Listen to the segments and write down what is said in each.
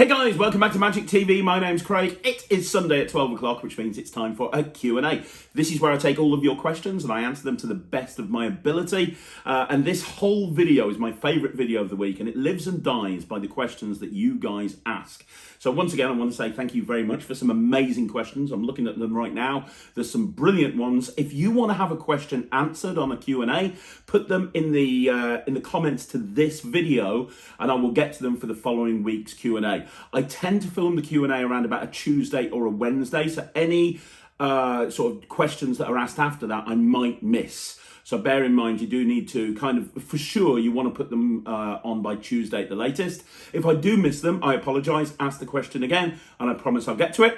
Hey guys, welcome back to Magic TV. My name's Craig. It is Sunday at 12 o'clock, which means it's time for a Q&A. This is where I take all of your questions and I answer them to the best of my ability. And this whole video is my favorite video of the week, and it lives and dies by the questions that you guys ask. So once again, I want to say thank you very much for some amazing questions. I'm looking at them right now. There's some brilliant ones. If you want to have a question answered on a Q&A, put them in the comments to this video, and I will get to them for the following week's Q&A. I tend to film the Q&A around about a Tuesday or a Wednesday, so any sort of questions that are asked after that I might miss. So bear in mind, you do need to kind of, for sure, you want to put them on by Tuesday at the latest. If I do miss them, I apologise, ask the question again, and I promise I'll get to it.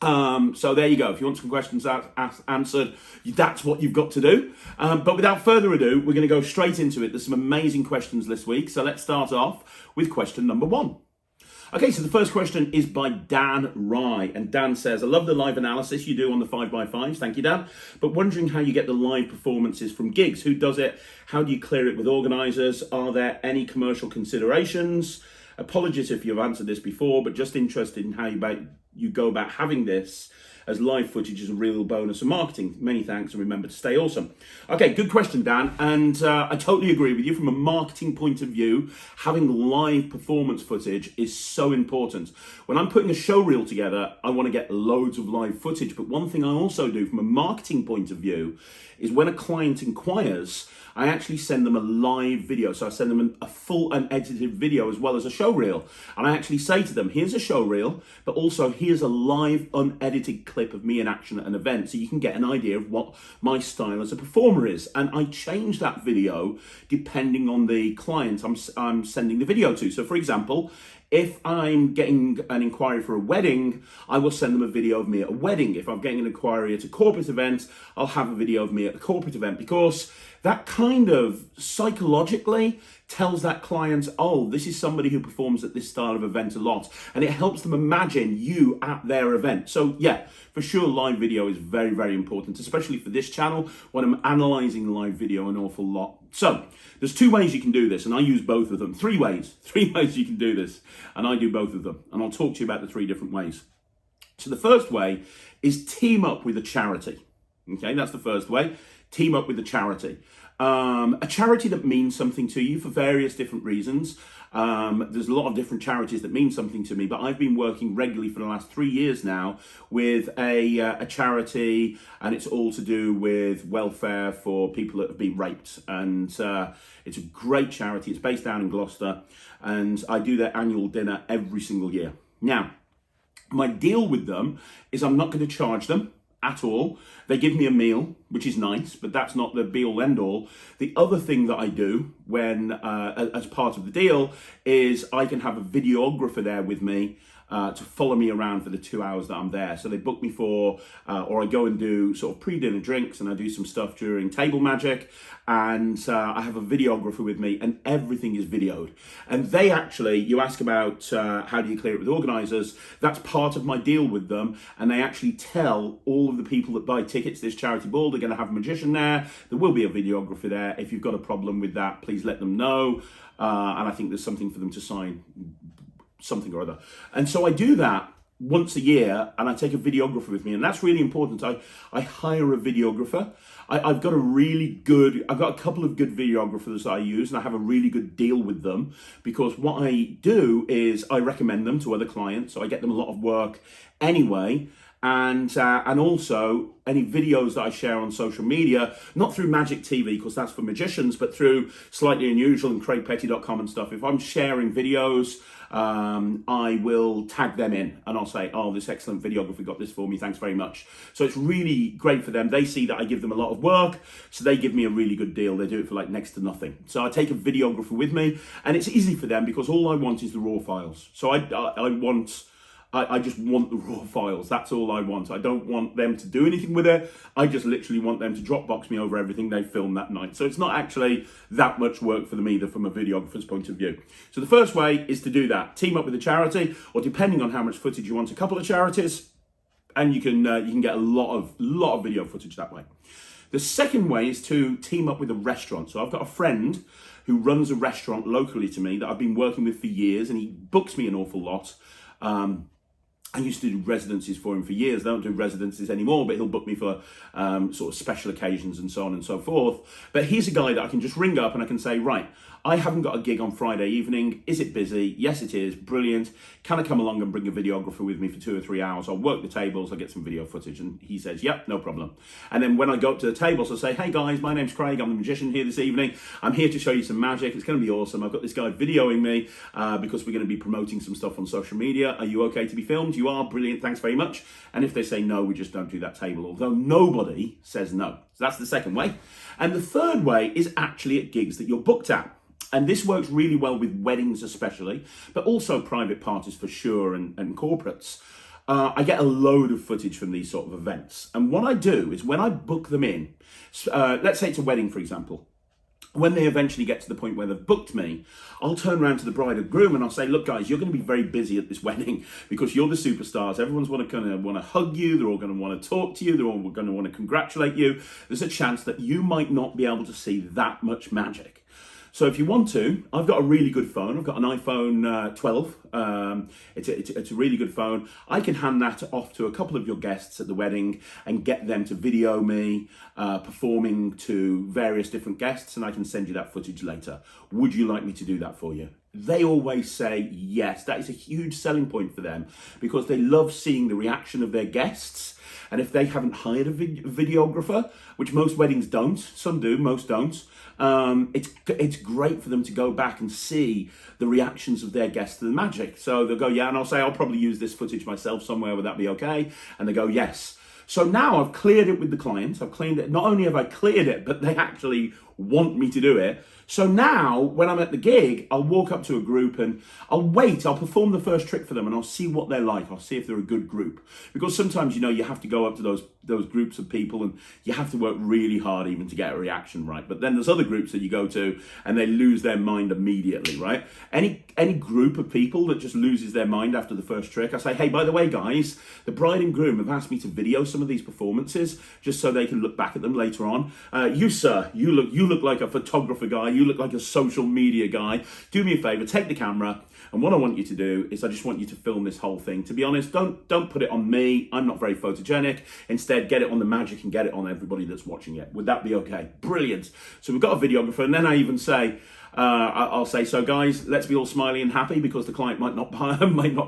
So there you go. If you want some questions answered, that's what you've got to do. But without further ado, we're going to go straight into it. There's some amazing questions this week. So let's start off with question number 1. Okay, so the first question is by Dan Rye, and Dan says, I love the live analysis you do on the 5x5s, thank you Dan, but wondering how you get the live performances from gigs. Who does it? How do you clear it with organisers? Are there any commercial considerations? Apologies if you've answered this before, but just interested in how you go about having this, as live footage is a real bonus of marketing. Many thanks, and remember to stay awesome. Okay, good question, Dan, and I totally agree with you. From a marketing point of view, having live performance footage is so important. When I'm putting a show reel together, I want to get loads of live footage, but one thing I also do from a marketing point of view is when a client inquires, I actually send them a live video. So I send them a full unedited video as well as a show reel. And I actually say to them, here's a show reel, but also here's a live unedited clip of me in action at an event, so you can get an idea of what my style as a performer is. And I change that video depending on the client I'm sending the video to. So for example, if I'm getting an inquiry for a wedding, I will send them a video of me at a wedding. If I'm getting an inquiry at a corporate event, I'll have a video of me at a corporate event, because that kind of psychologically tells that client, oh, this is somebody who performs at this style of event a lot. And it helps them imagine you at their event. So yeah, for sure, live video is very, very important, especially for this channel when I'm analysing live video an awful lot. So there's 2 ways you can do this, and I use both of them. 3 ways you can do this, and I do both of them. And I'll talk to you about the 3 different ways. So the first way is team up with a charity. Okay, that's the first way. Team up with a charity. A charity that means something to you for various different reasons. There's a lot of different charities that mean something to me, but I've been working regularly for the last 3 years now with a charity, and it's all to do with welfare for people that have been raped. And it's a great charity. It's based down in Gloucester, and I do their annual dinner every single year. Now, my deal with them is I'm not going to charge them at all. They give me a meal, which is nice, but that's not the be-all end-all. The other thing that I do when, as part of the deal, is I can have a videographer there with me to follow me around for the 2 hours that I'm there. So they book me for, or I go and do sort of pre-dinner drinks, and I do some stuff during table magic, and I have a videographer with me, and everything is videoed. And they actually, you ask about how do you clear it with organisers, that's part of my deal with them, and they actually tell all of the people that buy tickets to this charity ball, they're going to have a magician there, there will be a videographer there. If you've got a problem with that, please let them know, and I think there's something for them to sign, something or other. And so I do that once a year, and I take a videographer with me, and that's really important. I hire a videographer. I've got a couple of good videographers that I use, and I have a really good deal with them, because what I do is I recommend them to other clients, so I get them a lot of work anyway. And also any videos that I share on social media, not through Magic TV, because that's for magicians, but through Slightly Unusual and CraigPetty.com and stuff. If I'm sharing videos, I will tag them in, and I'll say, oh, this excellent videographer got this for me, thanks very much. So it's really great for them. They see that I give them a lot of work, so they give me a really good deal. They do it for like next to nothing. So I take a videographer with me, and it's easy for them because all I want is the raw files. So I just want the raw files. That's all I want. I don't want them to do anything with it. I just literally want them to Dropbox me over everything they filmed that night. So it's not actually that much work for them either from a videographer's point of view. So the first way is to do that. Team up with a charity, or depending on how much footage you want, a couple of charities, and you can get a lot of video footage that way. The second way is to team up with a restaurant. So I've got a friend who runs a restaurant locally to me that I've been working with for years, and he books me an awful lot. I used to do residencies for him for years. I don't do residencies anymore, but he'll book me for sort of special occasions and so on and so forth. But he's a guy that I can just ring up and I can say, right, I haven't got a gig on Friday evening. Is it busy? Yes, it is. Brilliant. Can I come along and bring a videographer with me for 2 or 3 hours? I'll work the tables. I'll get some video footage. And he says, yep, no problem. And then when I go up to the tables, I'll say, hey guys, my name's Craig. I'm the magician here this evening. I'm here to show you some magic. It's going to be awesome. I've got this guy videoing me because we're going to be promoting some stuff on social media. Are you okay to be filmed? You are. Brilliant. Thanks very much. And if they say no, we just don't do that table, although nobody says no. So that's the second way. And the third way is actually at gigs that you're booked at. And this works really well with weddings especially, but also private parties for sure, and corporates. I get a load of footage from these sort of events. And what I do is when I book them in, let's say it's a wedding, for example, when they eventually get to the point where they've booked me, I'll turn around to the bride and groom and I'll say, look guys, you're going to be very busy at this wedding because you're the superstars. Everyone's going to want to hug you. They're all going to want to talk to you. They're all going to want to congratulate you. There's a chance that you might not be able to see that much magic. So if you want to, I've got a really good phone. I've got an iPhone 12. It's a really good phone. I can hand that off to a couple of your guests at the wedding and get them to video me performing to various different guests, and I can send you that footage later. Would you like me to do that for you? They always say yes. That is a huge selling point for them because they love seeing the reaction of their guests. And if they haven't hired a videographer, which most weddings don't, some do, most don't, it's great for them to go back and see the reactions of their guests to the magic. So they'll go, yeah, and I'll say, I'll probably use this footage myself somewhere, would that be okay? And they go, yes. So now I've cleared it with the client. I've cleaned it. Not only have I cleared it, but they actually want me to do it. So now when I'm at the gig, I'll walk up to a group and I'll wait. I'll perform the first trick for them and I'll see what they're like. I'll see if they're a good group. Because sometimes, you have to go up to those groups of people and you have to work really hard even to get a reaction right. But then there's other groups that you go to and they lose their mind immediately, right? Any group of people that just loses their mind after the first trick, I say, hey, by the way, guys, the bride and groom have asked me to video some of these performances just so they can look back at them later on. You, sir, you look like a photographer guy. You look like a social media guy. Do me a favor, take the camera. And what I want you to do is I just want you to film this whole thing. To be honest, don't put it on me. I'm not very photogenic. Instead, get it on the magic and get it on everybody that's watching it. Would that be okay? Brilliant. So we've got a videographer, and then I even say, I'll say, so guys, let's be all smiley and happy because the client might not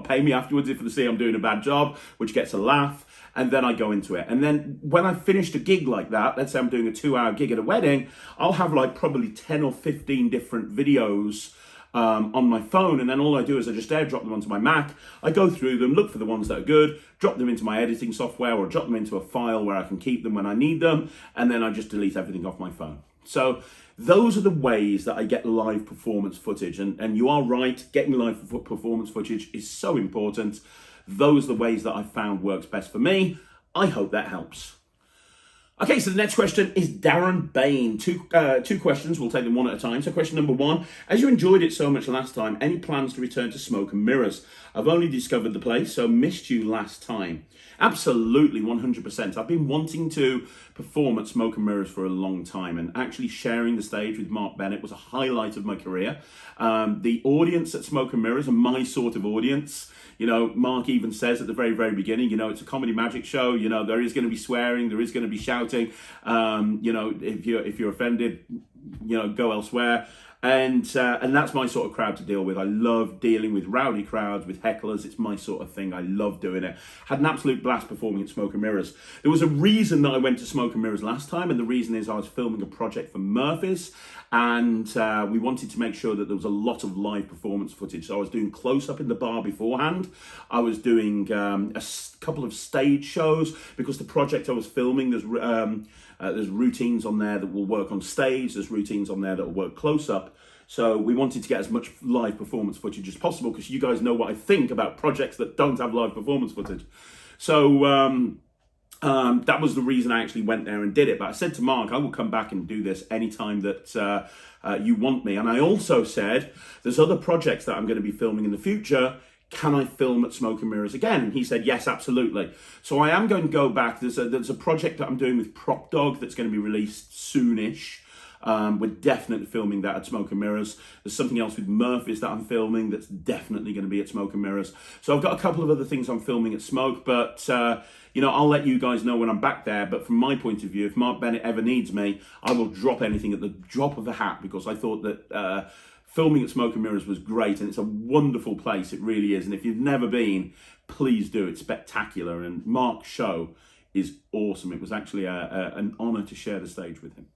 pay me afterwards if they see I'm doing a bad job, which gets a laugh. And then I go into it. And then when I've finished a gig like that, let's say I'm doing a 2-hour gig at a wedding, I'll have like probably 10 or 15 different videos on my phone. And then all I do is I just airdrop them onto my Mac. I go through them, look for the ones that are good, drop them into my editing software or drop them into a file where I can keep them when I need them. And then I just delete everything off my phone. So those are the ways that I get live performance footage. And you are right, getting live performance footage is so important. Those are the ways that I've found works best for me. I hope that helps. Okay, so the next question is Darren Bain. Two questions. We'll take them one at a time. So question number 1, as you enjoyed it so much last time, any plans to return to Smoke and Mirrors? I've only discovered the place, so missed you last time. Absolutely, 100%. I've been wanting to perform at Smoke and Mirrors for a long time, and actually sharing the stage with Mark Bennett was a highlight of my career. The audience at Smoke and Mirrors are my sort of audience. Mark even says at the very, very beginning, it's a comedy magic show. There is going to be swearing, there is going to be shouting. If you're offended, go elsewhere. And that's my sort of crowd to deal with. I love dealing with rowdy crowds, with hecklers. It's my sort of thing. I love doing it. Had an absolute blast performing at Smoke and Mirrors. There was a reason that I went to Smoke and Mirrors last time, and the reason is I was filming a project for Murphy's, and we wanted to make sure that there was a lot of live performance footage. So I was doing close-up in the bar beforehand. I was doing a couple of stage shows because the project I was filming, there's routines on there that will work on stage. There's routines on there that will work close up. So we wanted to get as much live performance footage as possible because you guys know what I think about projects that don't have live performance footage. So that was the reason I actually went there and did it. But I said to Mark, I will come back and do this anytime that you want me. And I also said, there's other projects that I'm going to be filming in the future. can I film at Smoke and Mirrors again? And he said, yes, absolutely. So I am going to go back. There's a project that I'm doing with Prop Dog that's going to be released soonish. We're definitely filming that at Smoke and Mirrors. There's something else with Murphy's that I'm filming that's definitely going to be at Smoke and Mirrors. So I've got a couple of other things I'm filming at Smoke, but you know, I'll let you guys know when I'm back there. But from my point of view, if Mark Bennett ever needs me, I will drop anything at the drop of a hat, because I thought that filming at Smoke and Mirrors was great, and it's a wonderful place. It really is. And if you've never been, please do. It's spectacular, and Mark's show is awesome. It was actually an honour to share the stage with him.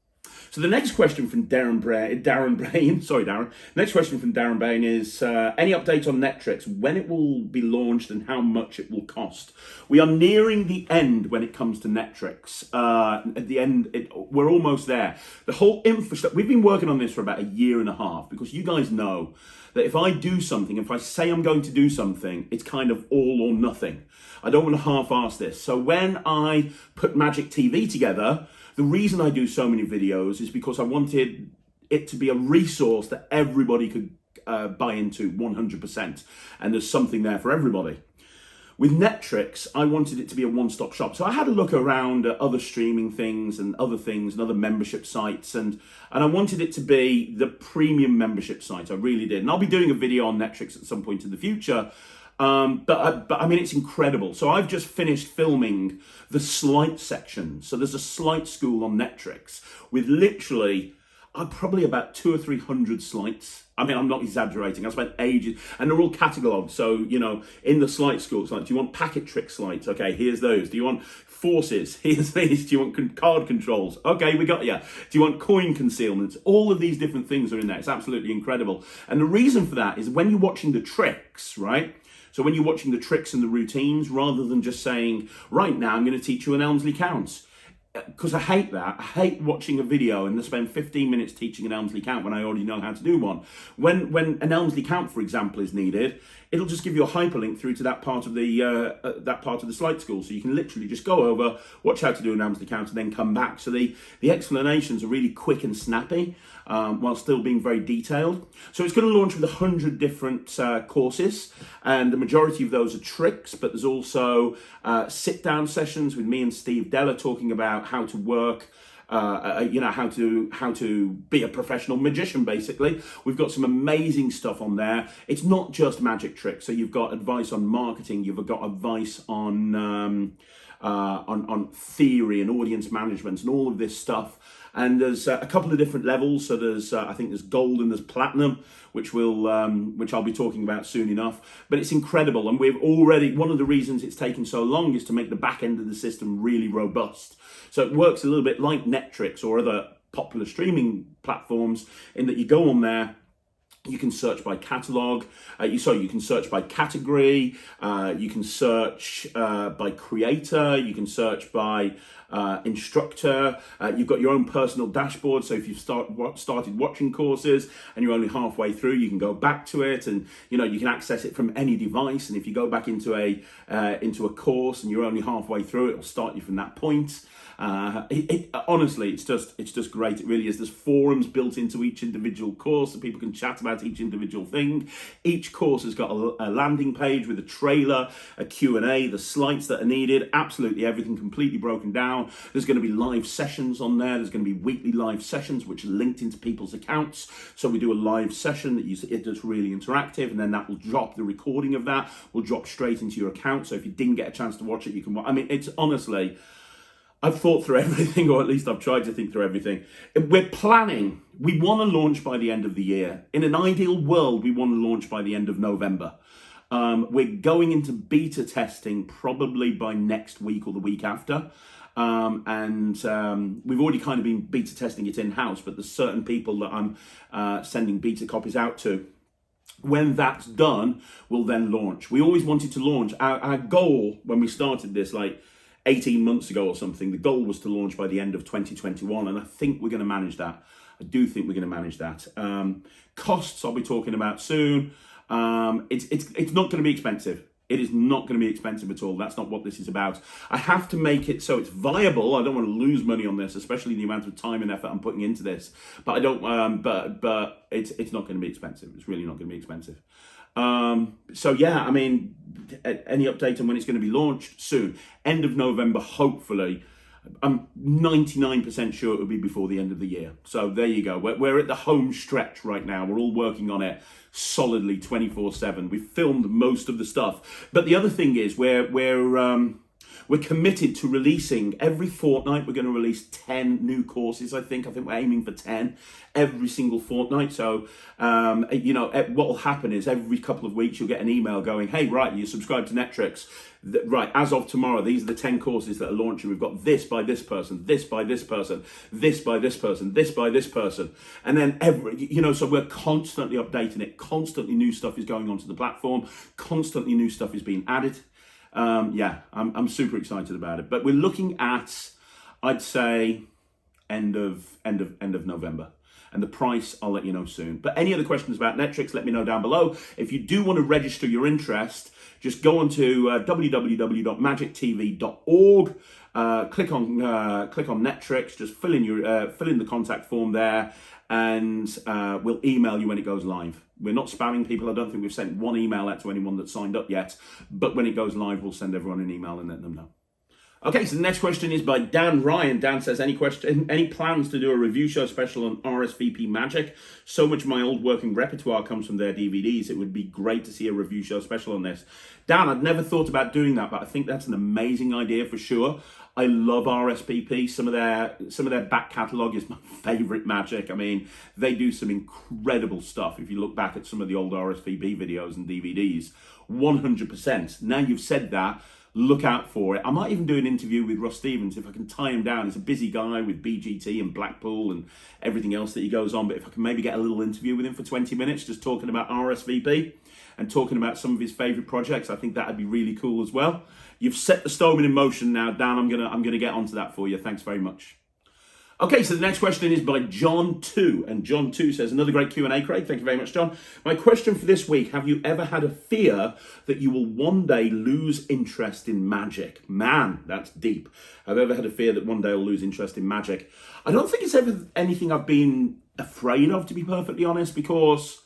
So the next question from Darren Brain, sorry Darren. Next question from Darren Bain is, any update on Netrix, when it will be launched and how much it will cost? We are nearing the end when it comes to Netrix. At the end, we're almost there. The whole infrastructure, we've been working on this for about a year and a half, because you guys know that if I do something, if I say I'm going to do something, it's kind of all or nothing. I don't want to half-ass this. So when I put Magic TV together, the reason I do so many videos is because I wanted it to be a resource that everybody could buy into 100%. And there's something there for everybody. With Netrix, I wanted it to be a one-stop shop. So I had a look around at other streaming things and other membership sites. And I wanted it to be the premium membership site. I really did. And I'll be doing a video on Netrix at some point in the future. But I mean, it's incredible. So I've just finished filming the sleight section. So there's a sleight school on Netrix with literally probably about 200 or 300 sleights. I mean, I'm not exaggerating. I spent ages, and they're all catalogued. So, you know, in the sleight school, it's like, do you want packet trick sleights? Okay, here's those. Do you want forces? Here's these. Do you want card controls? Okay, we got you. Do you want coin concealments? All of these different things are in there. It's absolutely incredible. And the reason for that is when you're watching the tricks, right? So when you're watching the tricks and the routines, rather than just saying, right now I'm going to teach you an Elmsley count. Because I hate that. I hate watching a video and they spend 15 minutes teaching an Elmsley count when I already know how to do one. When an Elmsley count, for example, is needed, it'll just give you a hyperlink through to that part of the sleight school. So you can literally just go over, watch how to do an Elmsley count, and then come back. So the explanations are really quick and snappy, while still being very detailed. So it's going to launch with 100 different courses, and the majority of those are tricks, but there's also sit-down sessions with me and Steve Della talking about how to work, you know, how to be a professional magician, basically. We've got some amazing stuff on there. It's not just magic tricks. So you've got advice on marketing, you've got advice on theory and audience management and all of this stuff. And there's a couple of different levels. So there's, I think there's gold and there's platinum, which I'll be talking about soon enough. But it's incredible. And we've already, one of the reasons it's taken so long is to make the back end of the system really robust. So it works a little bit like Netrix or other popular streaming platforms in that you go on there, you can search by catalogue, you can search by category, you can search by creator, you can search by instructor, you've got your own personal dashboard. So if you've started watching courses and you're only halfway through, you can go back to it, and you know, you can access it from any device. And if you go back into a course and you're only halfway through, it will start you from that point. Honestly, it's just great. It really is. There's forums built into each individual course so people can chat about each individual thing. Each course has got a landing page with a trailer, a Q&A, the slides that are needed, absolutely everything completely broken down. There's going to be live sessions on there. There's going to be weekly live sessions which are linked into people's accounts. So we do a live session that's really interactive, and then that will drop, the recording of that will drop straight into your account. So if you didn't get a chance to watch it, you can watch. I mean, it's honestly, I've thought through everything, or at least I've tried to think through everything. We're planning, we want to launch by the end of the year. In an ideal world, we want to launch by the end of November. We're going into beta testing probably by next week or the week after. We've already kind of been beta testing it in-house, but there's certain people that I'm sending beta copies out to. When that's done, we'll then launch. We always wanted to launch. Our goal when we started this, like 18 months ago or something, the goal was to launch by the end of 2021, and I think we're going to manage that. I do think we're going to manage that. Costs I'll be talking about soon. It's not going to be expensive. It is not going to be expensive at all. That's not what this is about. I have to make it so it's viable. I don't want to lose money on this, especially the amount of time and effort I'm putting into this. But I don't. But it's not going to be expensive. It's really not going to be expensive. So yeah, I mean, any update on when it's going to be launched? Soon. End of November, hopefully. I'm 99% sure it'll be before the end of the year. So there you go. We're at the home stretch right now. We're all working on it solidly 24/7. We've filmed most of the stuff. But the other thing is we're committed to releasing every fortnight. We're going to release 10 new courses, I think. We're aiming for 10 every single fortnight. So, what will happen is every couple of weeks you'll get an email going, hey, right, you subscribe to Netrix. Right, as of tomorrow, these are the 10 courses that are launching. We've got this by this person, this by this person, this by this person, this by this person. And then so we're constantly updating it. Constantly new stuff is going onto the platform. Constantly new stuff is being added. I'm super excited about it. But we're looking at, I'd say, end of November. And the price, I'll let you know soon. But any other questions about Netrix, let me know down below. If you do want to register your interest, just go on to www.magictv.org. Click on Netrix. Just fill in the contact form there, and we'll email you when it goes live. We're not spamming people. I don't think we've sent one email out to anyone that signed up yet. But when it goes live, we'll send everyone an email and let them know. Okay, so the next question is by Dan Ryan. Dan says, any plans to do a review show special on RSVP Magic? So much of my old working repertoire comes from their DVDs. It would be great to see a review show special on this. Dan, I'd never thought about doing that, but I think that's an amazing idea for sure. I love RSVP. Some of their back catalogue is my favourite Magic. I mean, they do some incredible stuff. If you look back at some of the old RSVP videos and DVDs, 100%. Now you've said that, look out for it. I might even do an interview with Russ Stevens if I can tie him down. He's a busy guy with BGT and Blackpool and everything else that he goes on. But if I can maybe get a little interview with him for 20 minutes, just talking about RSVP and talking about some of his favourite projects, I think that'd be really cool as well. You've set the storming in motion now, Dan. I'm gonna get onto that for you. Thanks very much. Okay, so the next question is by John 2, and John 2 says, another great Q&A, Craig. Thank you very much, John. My question for this week, have you ever had a fear that you will one day lose interest in Magic? Man, that's deep. I've ever had a fear that one day I'll lose interest in Magic. I don't think it's ever anything I've been afraid of, to be perfectly honest, because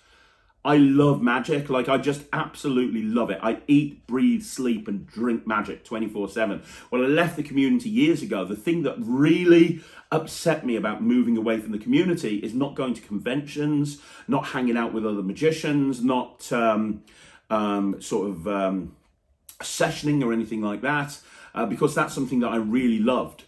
I love Magic. Like, I just absolutely love it. I eat, breathe, sleep, and drink Magic 24/7. When I left the community years ago, the thing that really upset me about moving away from the community is not going to conventions, not hanging out with other magicians, not sessioning or anything like that, because that's something that I really loved.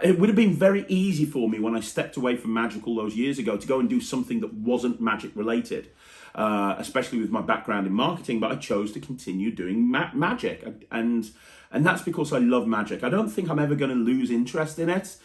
It would have been very easy for me when I stepped away from Magic all those years ago to go and do something that wasn't Magic related, especially with my background in marketing, but I chose to continue doing Magic. And that's because I love Magic. I don't think I'm ever going to lose interest in it.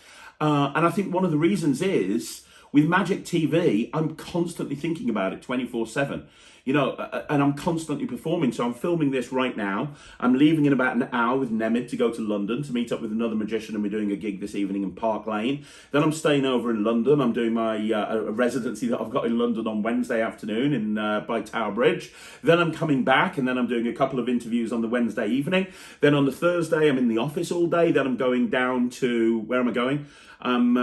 And I think one of the reasons is, with Magic TV, I'm constantly thinking about it 24/7. And I'm constantly performing. So I'm filming this right now. I'm leaving in about an hour with Nemid to go to London to meet up with another magician, and we're doing a gig this evening in Park Lane. Then I'm staying over in London. I'm doing my a residency that I've got in London on Wednesday afternoon by Tower Bridge. Then I'm coming back, and then I'm doing a couple of interviews on the Wednesday evening. Then on the Thursday, I'm in the office all day. Then I'm going down to, where am I going? I'm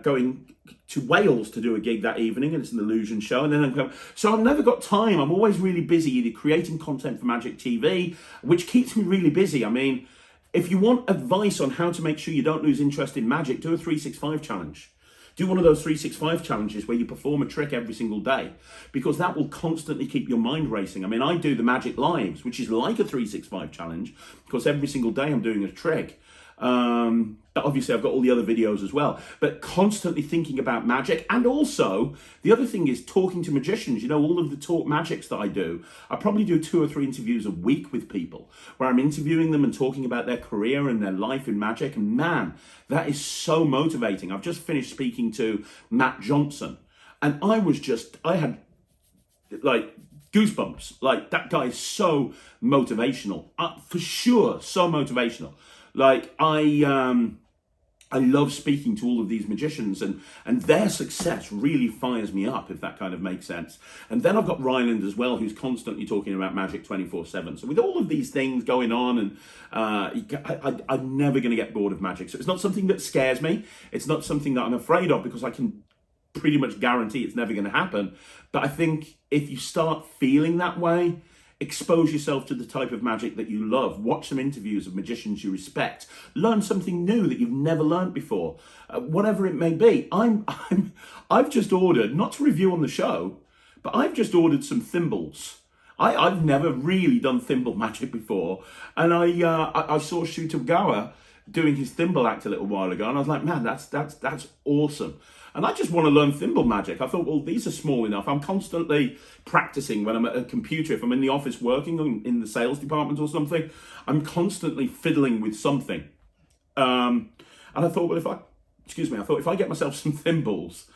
going to Wales to do a gig that evening, and it's an illusion show. And then so I've never got time. I'm always really busy either creating content for Magic TV, which keeps me really busy. I mean, if you want advice on how to make sure you don't lose interest in Magic, do a 365 challenge. Do one of those 365 challenges where you perform a trick every single day, because that will constantly keep your mind racing. I mean, I do the Magic Lives, which is like a 365 challenge, because every single day I'm doing a trick. But obviously I've got all the other videos as well, but constantly thinking about Magic. And also the other thing is talking to magicians. All of the talk magics that I do, I probably do 2 or 3 interviews a week with people where I'm interviewing them and talking about their career and their life in Magic. And man, that is so motivating. I've just finished speaking to Matt Johnson, and I had like goosebumps. Like, that guy is so motivational, for sure, so motivational. Like, I love speaking to all of these magicians, and their success really fires me up, if that kind of makes sense. And then I've got Ryland as well, who's constantly talking about Magic 24/7. So with all of these things going on, and I'm never going to get bored of Magic. So it's not something that scares me. It's not something that I'm afraid of, because I can pretty much guarantee it's never going to happen. But I think if you start feeling that way, Expose yourself to the type of magic that you love. Watch some interviews of magicians you respect. Learn something new that you've never learned before. Whatever it may be. I've just ordered, not to review on the show, but I've just ordered some thimbles. I've never really done thimble magic before, and I saw Shutagawa doing his thimble act a little while ago, and I was like, man, that's awesome. And I just want to learn thimble magic. I thought, well, these are small enough. I'm constantly practicing when I'm at a computer. If I'm in the office working in the sales department or something, I'm constantly fiddling with something. And I thought, well, if I get myself some thimbles,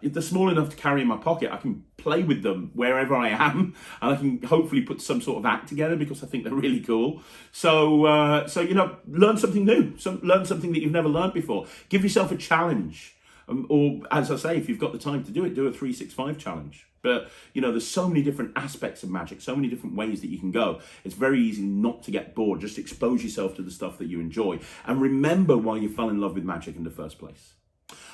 if they're small enough to carry in my pocket, I can play with them wherever I am, and I can hopefully put some sort of act together because I think they're really cool. So you know, learn something new. Learn something that you've never learned before. Give yourself a challenge. Or, as I say, if you've got the time to do it, do a 365 challenge. But, you know, there's so many different aspects of magic, so many different ways that you can go. It's very easy not to get bored. Just expose yourself to the stuff that you enjoy. And remember why you fell in love with magic in the first place.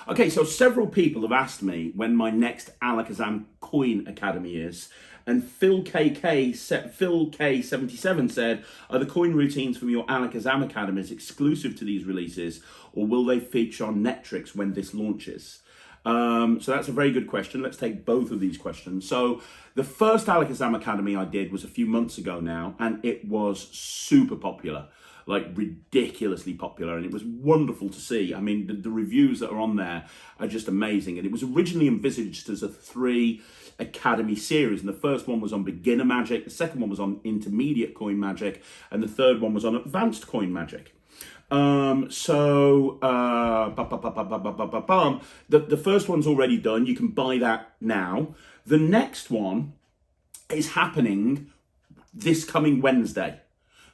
Okay, so several people have asked me when my next Alakazam Coin Academy is. And Phil K77 said, are the coin routines from your Alakazam Academies exclusive to these releases, or will they feature on Netrix when this launches? So that's a very good question. Let's take both of these questions. So the first Alakazam Academy I did was a few months ago now, and it was super popular. Like ridiculously popular, and it was wonderful to see. I mean, the reviews that are on there are just amazing. And it was originally envisaged as a 3 academy series, and the first one was on beginner magic, the second one was on intermediate coin magic, and the third one was on advanced coin magic. The first one's already done. You can buy that now. The next one is happening this coming Wednesday.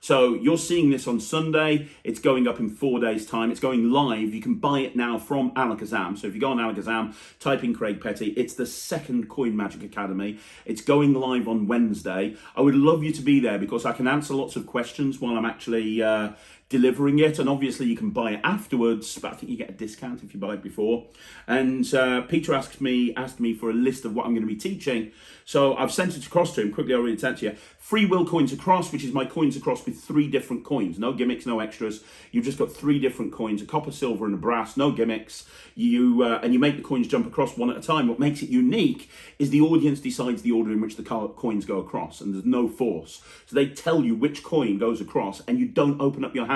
So you're seeing this on Sunday. It's going up in 4 days' time. It's going live. You can buy it now from Alakazam. So if you go on Alakazam, type in Craig Petty. It's the second Coin Magic Academy. It's going live on Wednesday. I would love you to be there because I can answer lots of questions while I'm actually delivering it, and obviously you can buy it afterwards, but I think you get a discount if you buy it before. And Peter asked me for a list of what I'm going to be teaching, so I've sent it across to him. Quickly, I'll read it out to you. Free Will Coins Across, which is my coins across with 3 different coins, no gimmicks, no extras. You've just got 3 different coins, a copper, silver, and a brass, no gimmicks. And you make the coins jump across one at a time. What makes it unique is the audience decides the order in which the coins go across, and there's no force. So they tell you which coin goes across, and you don't open up your hands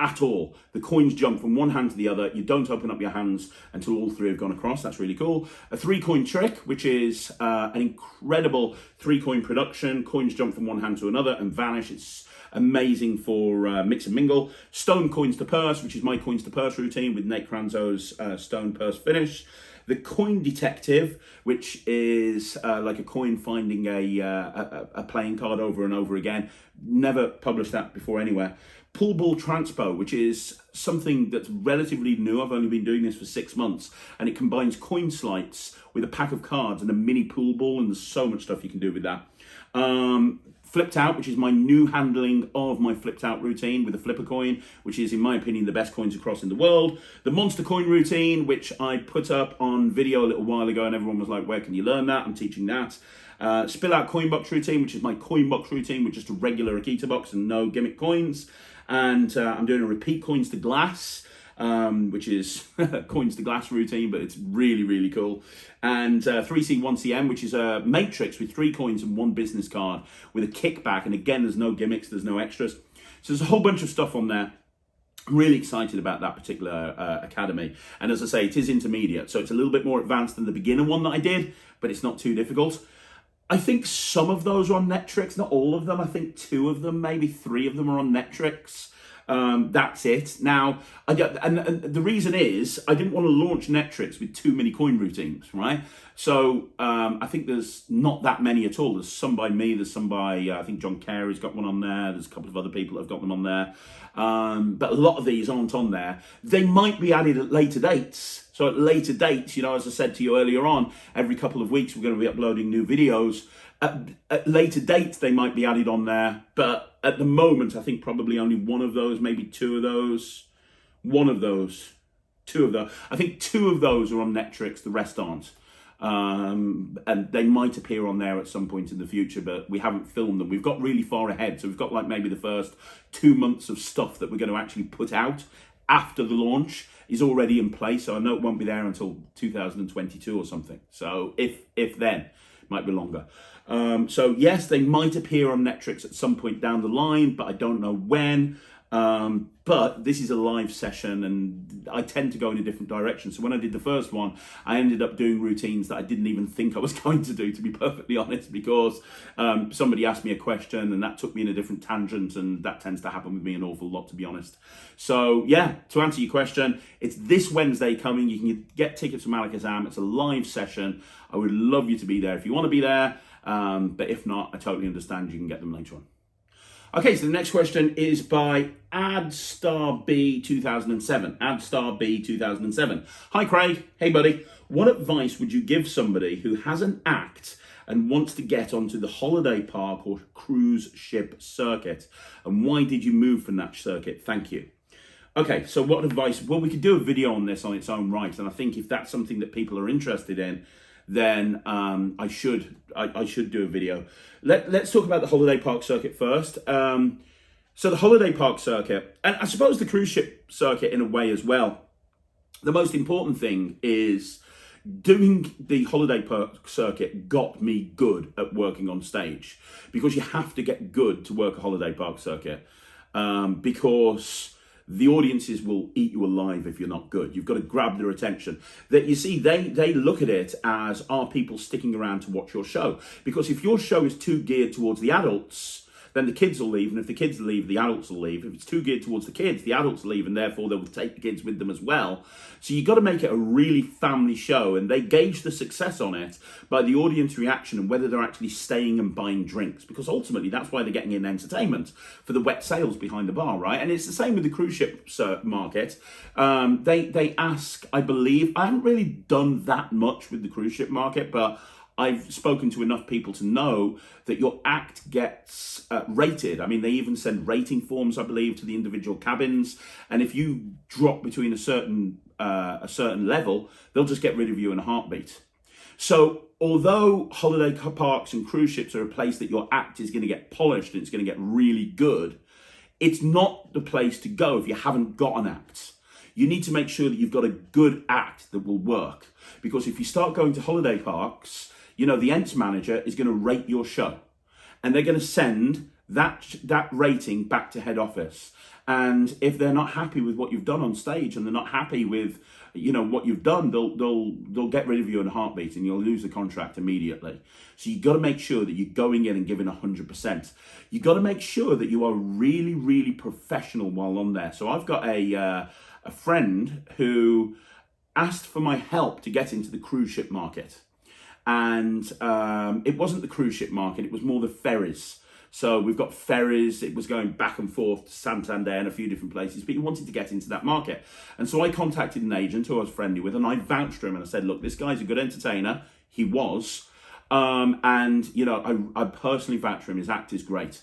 at all. The coins jump from one hand to the other. You don't open up your hands until all 3 have gone across. That's really cool. A 3-coin trick, which is an incredible 3-coin production. Coins jump from one hand to another and vanish. It's amazing for mix and mingle. Stone coins to purse, which is my coins to purse routine with Nate Cranzo's stone purse finish. The Coin Detective, which is like a coin finding a playing card over and over again. Never published that before anywhere. Pool Ball Transpo, which is something that's relatively new. I've only been doing this for 6 months, and it combines coin slides with a pack of cards and a mini pool ball, and there's so much stuff you can do with that. Flipped Out, which is my new handling of my flipped out routine with a flipper coin, which is, in my opinion, the best coins across in the world. The monster coin routine, which I put up on video a little while ago, and everyone was like, where can you learn that? I'm teaching that. Spill Out Coin Box routine, which is my coin box routine with just a regular Akita box and no gimmick coins. And I'm doing a repeat coins to glass, which is coins to glass routine, but it's really, really cool. And 3C, 1CM, which is a matrix with 3 coins and 1 business card with a kickback. And again, there's no gimmicks, there's no extras. So there's a whole bunch of stuff on there. I'm really excited about that particular academy. And as I say, it is intermediate. So it's a little bit more advanced than the beginner one that I did, but it's not too difficult. I think some of those are on Netrix, not all of them. I think 2 of them, maybe 3 of them are on Netrix. That's it. Now, and the reason is I didn't want to launch Netrix with too many coin routines, right? So I think there's not that many at all. There's some by me, there's some by, I think John Carey's got one on there. There's a couple of other people that have got them on there. But a lot of these aren't on there. They might be added at later dates. So at later dates, you know, as I said to you earlier on, every couple of weeks we're going to be uploading new videos. At later dates, they might be added on there. But at the moment, I think probably only one of those, maybe 2 of those. 1 of those. 2 of those. I think 2 of those are on Netrix, the rest aren't. and they might appear on there at some point in the future, but we haven't filmed them. We've got really far ahead, so we've got like maybe the first 2 months of stuff that we're going to actually put out after the launch is already in place. So I know it won't be there until 2022 or something. So if then, might be longer. So yes, they might appear on Netrix at some point down the line, but I don't know when. But this is a live session and I tend to go in a different direction. So when I did the first one, I ended up doing routines that I didn't even think I was going to do, to be perfectly honest, because somebody asked me a question and that took me in a different tangent, and that tends to happen with me an awful lot, to be honest. So yeah, to answer your question, it's this Wednesday coming. You can get tickets from Alakazam. It's a live session. I would love you to be there if you want to be there. But if not, I totally understand. You can get them later on. Okay, so the next question is by AdStarB2007. AdStarB2007. Hi, Craig. Hey, buddy. What advice would you give somebody who has an act and wants to get onto the holiday park or cruise ship circuit? And why did you move from that circuit? Thank you. Okay, so what advice? Well, we could do a video on this on its own right. And I think if that's something that people are interested in, then I should do a video. Let's talk about the holiday park circuit first. So the holiday park circuit, and I suppose the cruise ship circuit in a way as well, the most important thing is doing the holiday park circuit got me good at working on stage, because you have to get good to work a holiday park circuit, because the audiences will eat you alive if you're not good. You've got to grab their attention. That you see, they look at it as, are people sticking around to watch your show? Because if your show is too geared towards the adults, then the kids will leave, and if the kids leave, the adults will leave. If it's too geared towards the kids, the adults leave, and therefore they will take the kids with them as well. So you've got to make it a really family show, and they gauge the success on it by the audience reaction and whether they're actually staying and buying drinks, because ultimately that's why they're getting in entertainment, for the wet sails behind the bar, right? And it's the same with the cruise ship market. They ask, I believe, I haven't really done that much with the cruise ship market, but I've spoken to enough people to know that your act gets rated. I mean, they even send rating forms, I believe, to the individual cabins. And if you drop between a certain level, they'll just get rid of you in a heartbeat. So although holiday parks and cruise ships are a place that your act is going to get polished and it's going to get really good, it's not the place to go if you haven't got an act. You need to make sure that you've got a good act that will work. Because if you start going to holiday parks, you know, the Ents manager is going to rate your show, and they're going to send that rating back to head office. And if they're not happy with what you've done on stage, and they're not happy with, you know, what you've done, they'll get rid of you in a heartbeat, and you'll lose the contract immediately. So you've got to make sure that you're going in and giving 100%. You've got to make sure that you are really, really professional while on there. So I've got a friend who asked for my help to get into the cruise ship market. And it wasn't the cruise ship market, it was more the ferries. So we've got ferries, it was going back and forth to Santander and a few different places, but he wanted to get into that market. And so I contacted an agent who I was friendly with, and I vouched for him, and I said, look, this guy's a good entertainer. He was. And, you know, I personally vouched for him. His act is great.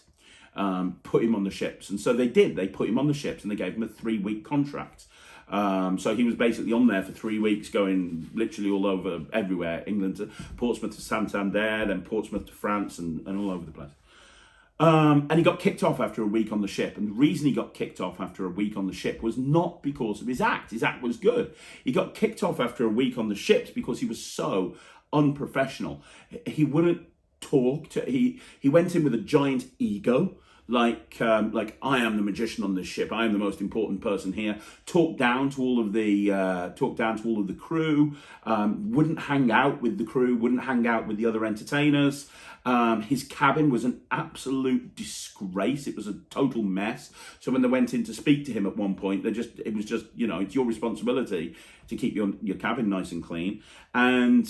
Put him on the ships. And so they did. They put him on the ships, and they gave him a 3-week contract. So he was basically on there for 3 weeks, going literally all over everywhere, England to Portsmouth to Santander, then Portsmouth to France, and all over the place. And he got kicked off after a week on the ship. And the reason he got kicked off after a week on the ship was not because of his act. His act was good. He got kicked off after a week on the ships because he was so unprofessional. He wouldn't talk to, he went in with a giant ego. Like I am the magician on this ship. I am the most important person here. Talked down to all of the crew. Wouldn't hang out with the crew. Wouldn't hang out with the other entertainers. His cabin was an absolute disgrace. It was a total mess. So when they went in to speak to him at one point, it was just, you know, it's your responsibility to keep your cabin nice and clean. And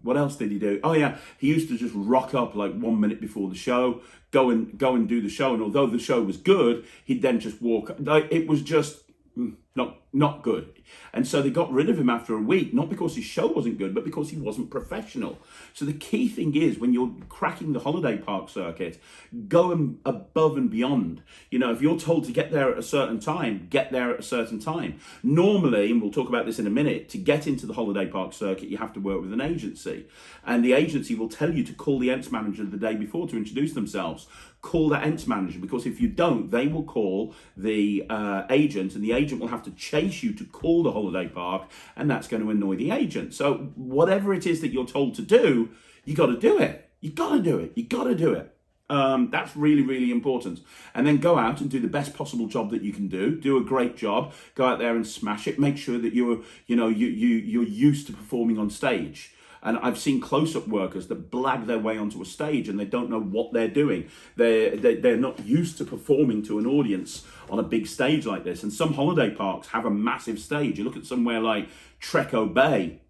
what else did he do? Oh yeah, he used to just rock up like 1 minute before the show, go and do the show. And although the show was good, he'd then just walk. Like, it was just, Not good. And so they got rid of him after a week, not because his show wasn't good, but because he wasn't professional. So the key thing is, when you're cracking the holiday park circuit, go above and beyond. You know, if you're told to get there at a certain time, get there at a certain time. Normally, and we'll talk about this in a minute, to get into the holiday park circuit, you have to work with an agency. And the agency will tell you to call the Ents manager the day before to introduce themselves. Call that Ents manager, because if you don't, they will call the agent, and the agent will have to chase you to call the holiday park, and that's going to annoy the agent. So whatever it is that you're told to do, you got to do it. You got to do it. You got to do it. That's really, really important. And then go out and do the best possible job that you can do. Do a great job. Go out there and smash it. Make sure that you're used to performing on stage. And I've seen close-up workers that blag their way onto a stage and they don't know what they're doing. They're not used to performing to an audience on a big stage like this. And some holiday parks have a massive stage. You look at somewhere like Treco Bay,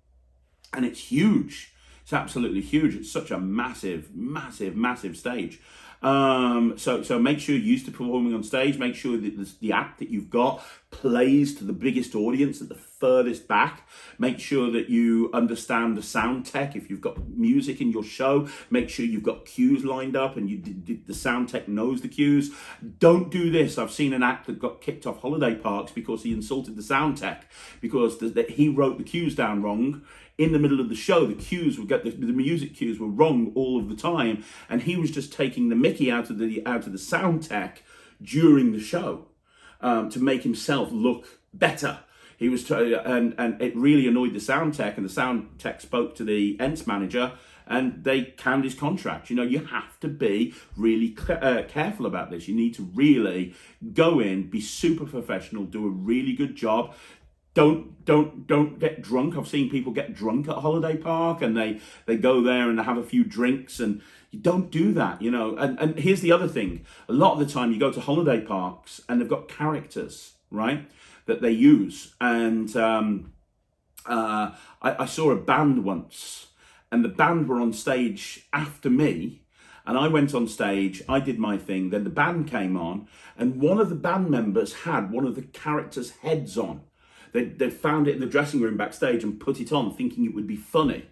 and it's huge. It's absolutely huge. It's such a massive, massive, massive stage. So make sure you're used to performing on stage. Make sure that the act that you've got plays to the biggest audience at the furthest back. Make sure that you understand the sound tech. If you've got music in your show, make sure you've got cues lined up and the sound tech knows the cues. Don't do this. I've seen an act that got kicked off holiday parks because he insulted the sound tech, because he wrote the cues down wrong. In the middle of the show, the music cues were wrong all of the time, and he was just taking the mickey out of the sound tech during the show to make himself look better. He was and it really annoyed the sound tech, and the sound tech spoke to the Ents manager, and they canned his contract. You know, you have to be really careful about this. You need to really go in, be super professional, do a really good job. Don't get drunk. I've seen people get drunk at a holiday park, and they go there and have a few drinks, and you don't do that, you know. And here's the other thing. A lot of the time you go to holiday parks and they've got characters, right, that they use. And I saw a band once, and the band were on stage after me. And I went on stage, I did my thing, then the band came on, and one of the band members had one of the characters' heads on. They found it in the dressing room backstage and put it on, thinking it would be funny.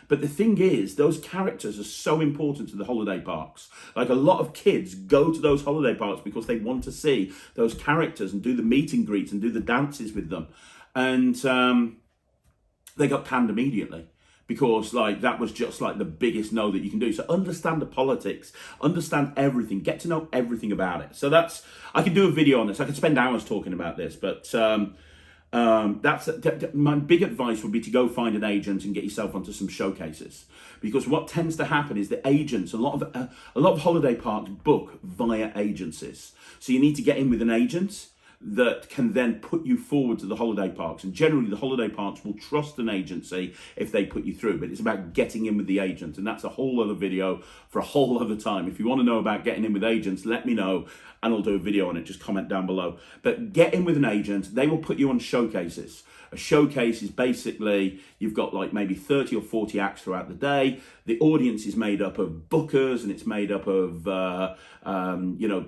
But the thing is, those characters are so important to the holiday parks. Like, a lot of kids go to those holiday parks because they want to see those characters and do the meet and greets and do the dances with them. And they got panned immediately, because that was just the biggest no that you can do. So understand the politics, understand everything, get to know everything about it. So I could do a video on this. I could spend hours talking about this, but my big advice would be to go find an agent and get yourself onto some showcases, because what tends to happen is the agents, a lot of holiday parks book via agencies. So you need to get in with an agent that can then put you forward to the holiday parks. And generally the holiday parks will trust an agency if they put you through, but it's about getting in with the agent. And that's a whole other video for a whole other time. If you want to know about getting in with agents, let me know and I'll do a video on it. Just comment down below. But get in with an agent. They will put you on showcases. A showcase is basically, you've got maybe 30 or 40 acts throughout the day. The audience is made up of bookers, and it's made up of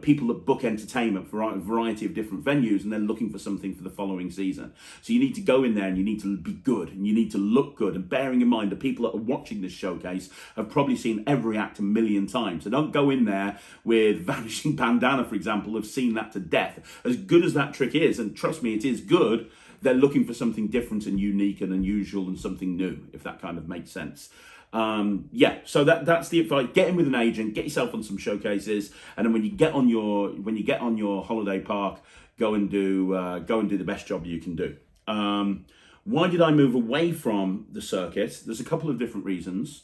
people that book entertainment for a variety of different venues, and they're looking for something for the following season. So you need to go in there and you need to be good and you need to look good. And bearing in mind, the people that are watching this showcase have probably seen every act a million times. So don't go in there with Vanishing Bandana, for example. Have seen that to death. As good as that trick is, and trust me, it is good, they're looking for something different and unique and unusual and something new, if that kind of makes sense. So that's the advice. Get in with an agent, get yourself on some showcases, and then when you get on your holiday park, go and do the best job you can do. Why did I move away from the circuit? There's a couple of different reasons.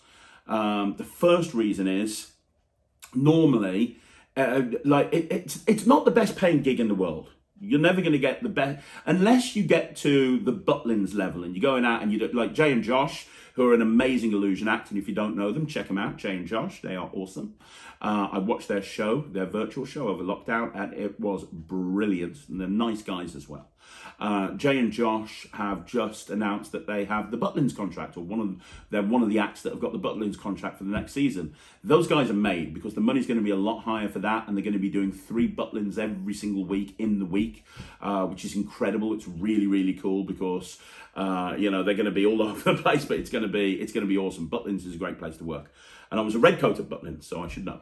The first reason is, normally, it's not the best paying gig in the world. You're never going to get the best unless you get to the Butlins level and you're going out and you do, like Jay and Josh, who are an amazing illusion act. And if you don't know them, check them out. Jay and Josh, they are awesome. I watched their show, their virtual show over lockdown, and it was brilliant. And they're nice guys as well. Jay and Josh have just announced that they have the Butlins contract, or they're one of the acts that have got the Butlins contract for the next season. Those guys are made because the money's going to be a lot higher for that, and they're going to be doing 3 Butlins every single week in the week, which is incredible. It's really, really cool because they're going to be all over the place, but it's going to be awesome. Butlins is a great place to work, and I was a red coat at Butlins, so I should know.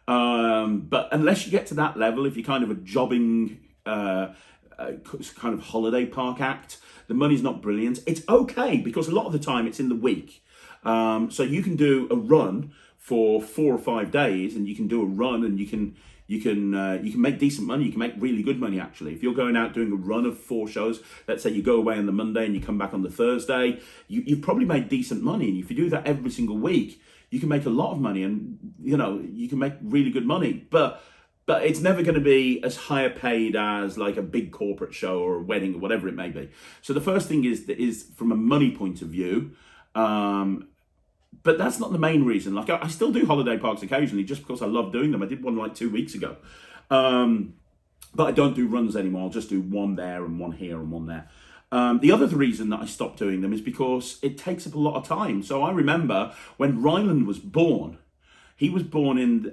But unless you get to that level, if you're kind of a jobbing kind of holiday park act, the money's not brilliant. It's okay because a lot of the time it's in the week, so you can do a run for 4 or 5 days, and you can do a run, and you can make decent money. You can make really good money actually. If you're going out doing a run of 4 shows, let's say you go away on the Monday and you come back on the Thursday, you've probably made decent money. And if you do that every single week, you can make a lot of money, and you can make really good money. But it's never going to be as higher paid as like a big corporate show or a wedding or whatever it may be. So the first thing is from a money point of view, but that's not the main reason. Like I still do holiday parks occasionally just because I love doing them. I did one like 2 weeks ago, but I don't do runs anymore. I'll just do one there and one here and one there. The other reason that I stopped doing them is because it takes up a lot of time. So I remember when Ryland was born. He was born in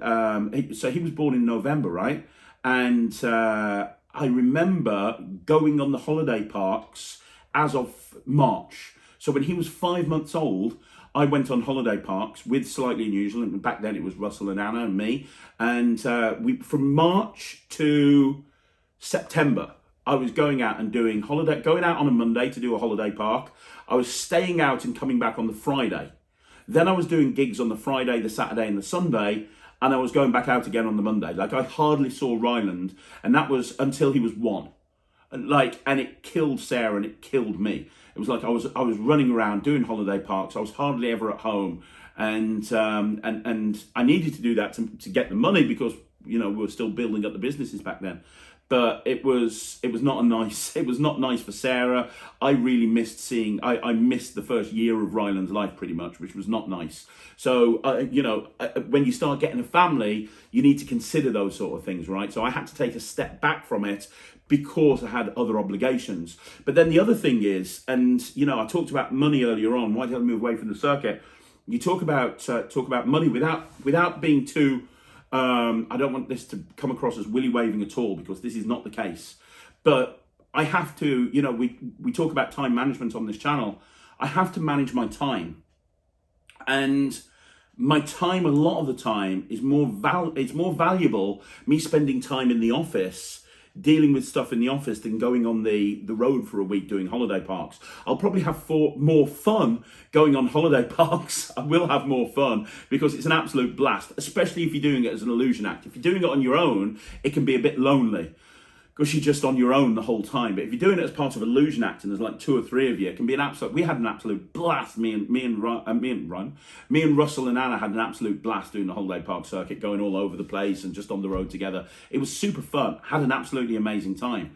November, right? And I remember going on the holiday parks as of March. So when he was 5 months old, I went on holiday parks with Slightly Unusual, and back then it was Russell and Anna and me. And from March to September, I was going out and going out on a Monday to do a holiday park. I was staying out and coming back on the Friday. Then I was doing gigs on the Friday, the Saturday and the Sunday, and I was going back out again on the Monday. Like I hardly saw Ryland, and that was until he was 1. And it killed Sarah and it killed me. It was like I was running around doing holiday parks. I was hardly ever at home, and I needed to do that to get the money because we were still building up the businesses back then. But it was not nice for Sarah. I really missed I missed the first year of Ryland's life pretty much, which was not nice. So, when you start getting a family, you need to consider those sort of things, right? So I had to take a step back from it because I had other obligations. But then the other thing is, and I talked about money earlier on. Why did I move away from the circuit? You talk about money without being too. I don't want this to come across as willy waving at all, because this is not the case. But I have to, we talk about time management on this channel. I have to manage my time, and my time a lot of the time is it's more valuable me spending time in the office dealing with stuff in the office than going on the road for a week doing holiday parks. I'll probably have more fun going on holiday parks. I will have more fun because it's an absolute blast, especially if you're doing it as an illusion act. If you're doing it on your own, it can be a bit lonely because you're just on your own the whole time. But if you're doing it as part of illusion act and there's like 2 or 3 of you, it can be an absolute. We had an absolute blast. Me and Russell and Anna had an absolute blast doing the holiday park circuit, going all over the place and just on the road together. It was super fun. Had an absolutely amazing time.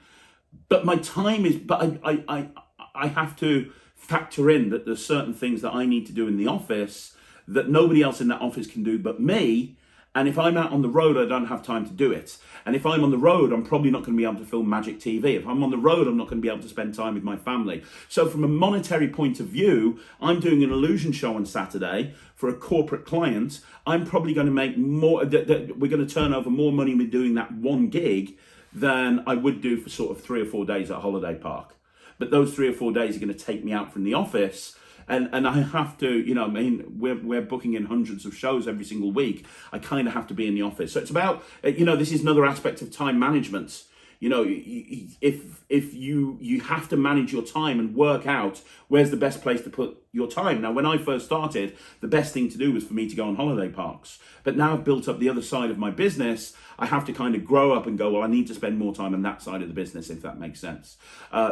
But my time is. But I have to factor in that there's certain things that I need to do in the office that nobody else in that office can do but me. And if I'm out on the road, I don't have time to do it. And if I'm on the road, I'm probably not going to be able to film Magic TV. If I'm on the road, I'm not going to be able to spend time with my family. So from a monetary point of view, I'm doing an illusion show on Saturday for a corporate client. I'm probably going to make more, we're going to turn over more money with doing that one gig than I would do for sort of 3 or 4 days at a holiday park. But those 3 or 4 days are going to take me out from the office. And I have to, we're booking in hundreds of shows every single week. I kind of have to be in the office. So it's about, this is another aspect of time management. If you have to manage your time and work out where's the best place to put your time. Now, when I first started, the best thing to do was for me to go on holiday parks. But now I've built up the other side of my business, I have to kind of grow up and go, well, I need to spend more time on that side of the business, if that makes sense.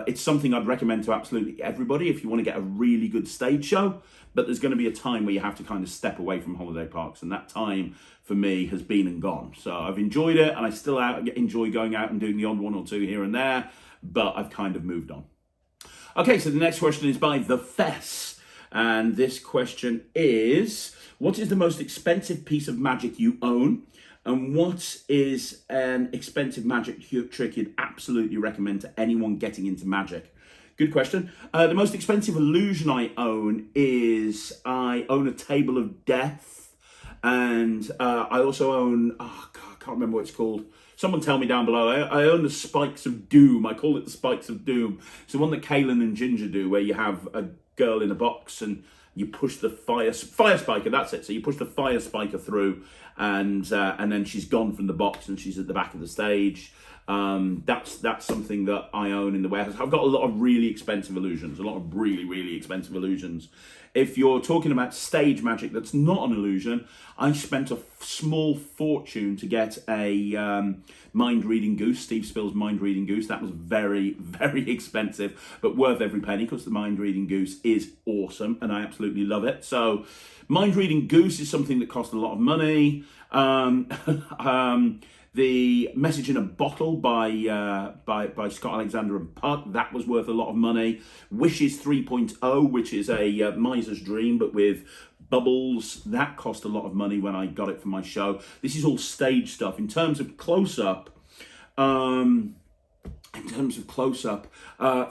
It's something I'd recommend to absolutely everybody if you want to get a really good stage show. But there's going to be a time where you have to kind of step away from holiday parks. And that time for me has been and gone. So I've enjoyed it, and I still enjoy going out and doing the odd 1 or 2 here and there. But I've kind of moved on. Okay, so the next question is by The Fess. And this question is, what is the most expensive piece of magic you own? And what is an expensive magic trick you'd absolutely recommend to anyone getting into magic? Good question. The most expensive illusion I own is I own a table of death, and I also own, oh God, I can't remember what it's called. Someone tell me down below. I own the Spikes of Doom. I call it the Spikes of Doom. It's the one that Kaylin and Ginger do, where you have a girl in a box and you push the fire spiker. That's it. So you push the fire spiker through, and then she's gone from the box and she's at the back of the stage. That's something that I own in the warehouse. I've got a lot of really expensive illusions, a lot of really expensive illusions. If you're talking about stage magic that's not an illusion, I spent a small fortune to get a mind-reading goose, Steve Spill's mind-reading goose. That was very expensive, but worth every penny, because the mind-reading goose is awesome and I absolutely love it. So mind-reading goose is something that cost a lot of money. The Message in a Bottle by Scott Alexander and Puck, that was worth a lot of money. Wishes 3.0, which is a Miser's Dream, but with bubbles, that cost a lot of money when I got it for my show. This is all stage stuff. In terms of close-up,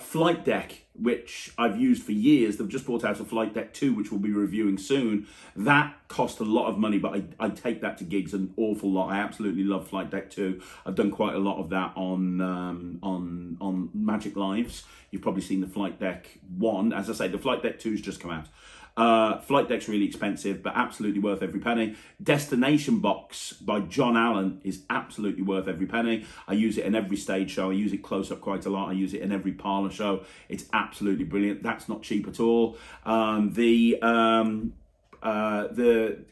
Flight Deck, which I've used for years. They've just brought out a Flight Deck 2, which we'll be reviewing soon. That cost a lot of money, but I take that to gigs an awful lot. I absolutely love Flight Deck 2. I've done quite a lot of that on Magic Lives. You've probably seen the Flight Deck 1. As I say, the Flight Deck 2 has just come out. Flight Deck's really expensive, but absolutely worth every penny. Destination Box by John Allen is absolutely worth every penny. I use it in every stage show. I use it close up quite a lot. I use it in every parlor show. It's absolutely brilliant. That's not cheap at all. The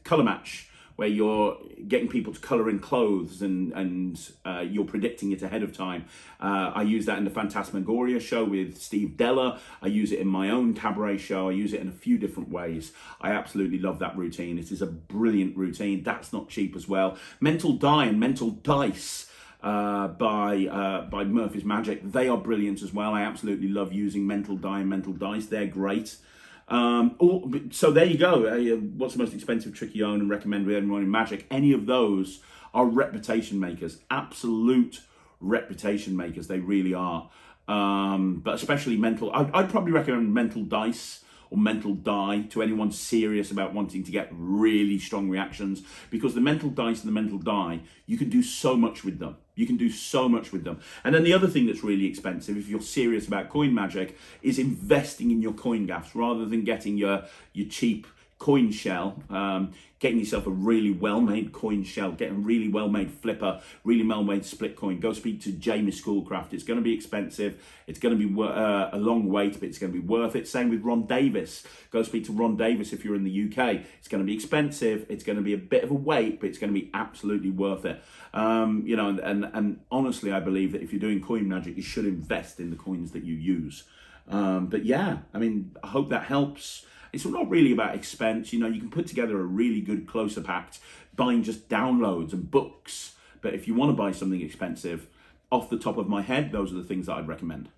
colour match, where you're getting people to colour in clothes and you're predicting it ahead of time. I use that in the Phantasmagoria show with Steve Della. I use it in my own cabaret show. I use it in a few different ways. I absolutely love that routine. It is a brilliant routine. That's not cheap as well. Mental Die and Mental Dice by Murphy's Magic. They are brilliant as well. I absolutely love using Mental Die and Mental Dice. They're great. So there you go. What's the most expensive trick you own and recommend with everyone in magic? Any of those are reputation makers, absolute reputation makers. They really are. But especially I'd probably recommend Mental Dice or Mental Die to anyone serious about wanting to get really strong reactions, because the Mental Dice and the Mental Die, you can do so much with them. You can do so much with them. And then the other thing that's really expensive, if you're serious about coin magic, is investing in your coin gaffs rather than getting your cheap coin shell. Getting yourself a really well-made coin shell, getting a really well-made flipper, really well-made split coin. Go speak to Jamie Schoolcraft. It's going to be expensive. It's going to be a long wait, but it's going to be worth it. Same with Ron Davis. Go speak to Ron Davis if you're in the UK. It's going to be expensive. It's going to be a bit of a wait, but it's going to be absolutely worth it. You know, and honestly, I believe that if you're doing coin magic, you should invest in the coins that you use. But yeah, I mean, I hope that helps. It's not really about expense. You know, you can put together a really good close-up act buying just downloads and books. But if you want to buy something expensive, off the top of my head, those are the things that I'd recommend.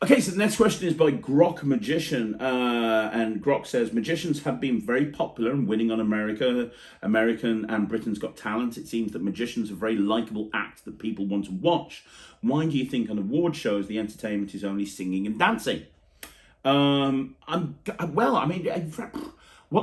Okay, so the next question is by Grok Magician. And Grok says, magicians have been very popular and winning on American and Britain's Got Talent. It seems that magicians are very likeable acts that people want to watch. Why do you think on award shows the entertainment is only singing and dancing? What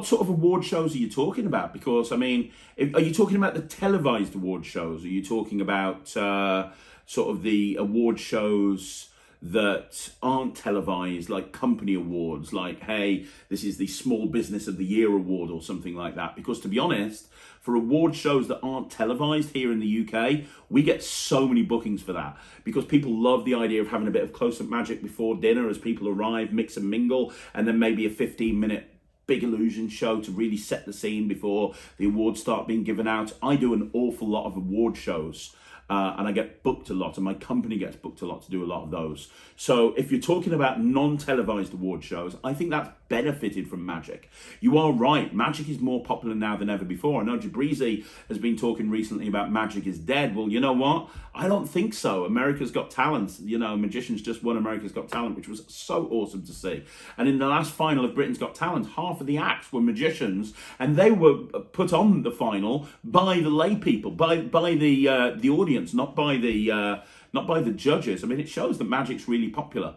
sort of award shows are you talking about? Because, I mean, are you talking about the televised award shows? Are you talking about sort of the award shows that aren't televised, like company awards, like, hey, this is the Small Business of the Year award or something like that? Because to be honest, for award shows that aren't televised here in the UK, we get so many bookings for that, because people love the idea of having a bit of close-up magic before dinner as people arrive, mix and mingle, and then maybe a 15-minute big illusion show to really set the scene before the awards start being given out. I do an awful lot of award shows. and I get booked a lot, and my company gets booked a lot to do a lot of those. So if you're talking about non-televised award shows, I think that's benefited from Magic. You are right, Magic is more popular now than ever before. I know Jabrizi has been talking recently about Magic is dead. Well, you know what? I don't think so. America's Got Talent, you know, Magicians just won America's Got Talent, which was so awesome to see. And in the last final of Britain's Got Talent, half of the acts were magicians, and they were put on the final by the lay people, by the audience, not by the judges. I mean, it shows that Magic's really popular.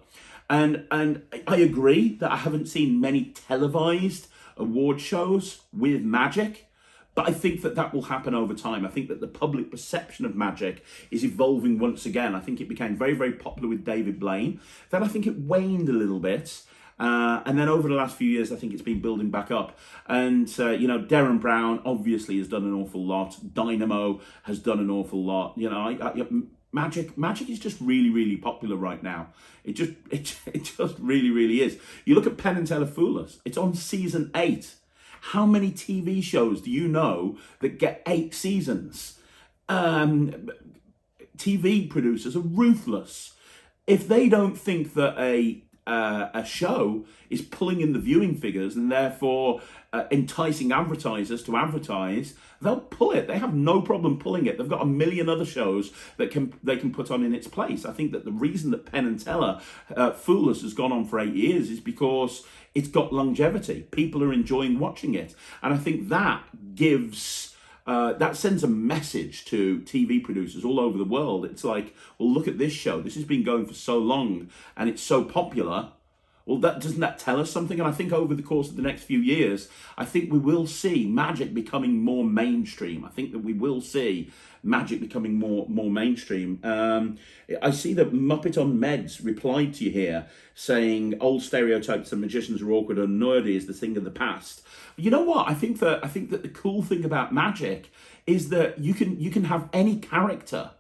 And I agree that I haven't seen many televised award shows with Magic, but I think that will happen over time. I think that the public perception of Magic is evolving once again. I think it became very, very popular with David Blaine. Then I think it waned a little bit. And then over the last few years, I think it's been building back up. And, you know, Darren Brown obviously has done an awful lot. Dynamo has done an awful lot. You know, Magic is just really, really popular right now. It just really, really is. You look at Penn and Teller Fool Us. It's on season 8. How many TV shows do you know that get 8 seasons? TV producers are ruthless. If they don't think that a show is pulling in the viewing figures and therefore enticing advertisers to advertise, they'll pull it. They have no problem pulling it. They've got a million other shows that they can put on in its place. I think that the reason that Penn and Teller Fool Us has gone on for 8 years is because it's got longevity. People are enjoying watching it. And I think that gives... that sends a message to TV producers all over the world. It's like, well, look at this show. This has been going for so long and it's so popular. Well, doesn't that tell us something? And I think over the course of the next few years, I think we will see Magic becoming more mainstream. I think that we will see Magic becoming more mainstream. I see that Muppet on Meds replied to you here saying old stereotypes that magicians are awkward and nerdy is the thing of the past. You know what? I think that the cool thing about Magic is that you can have any character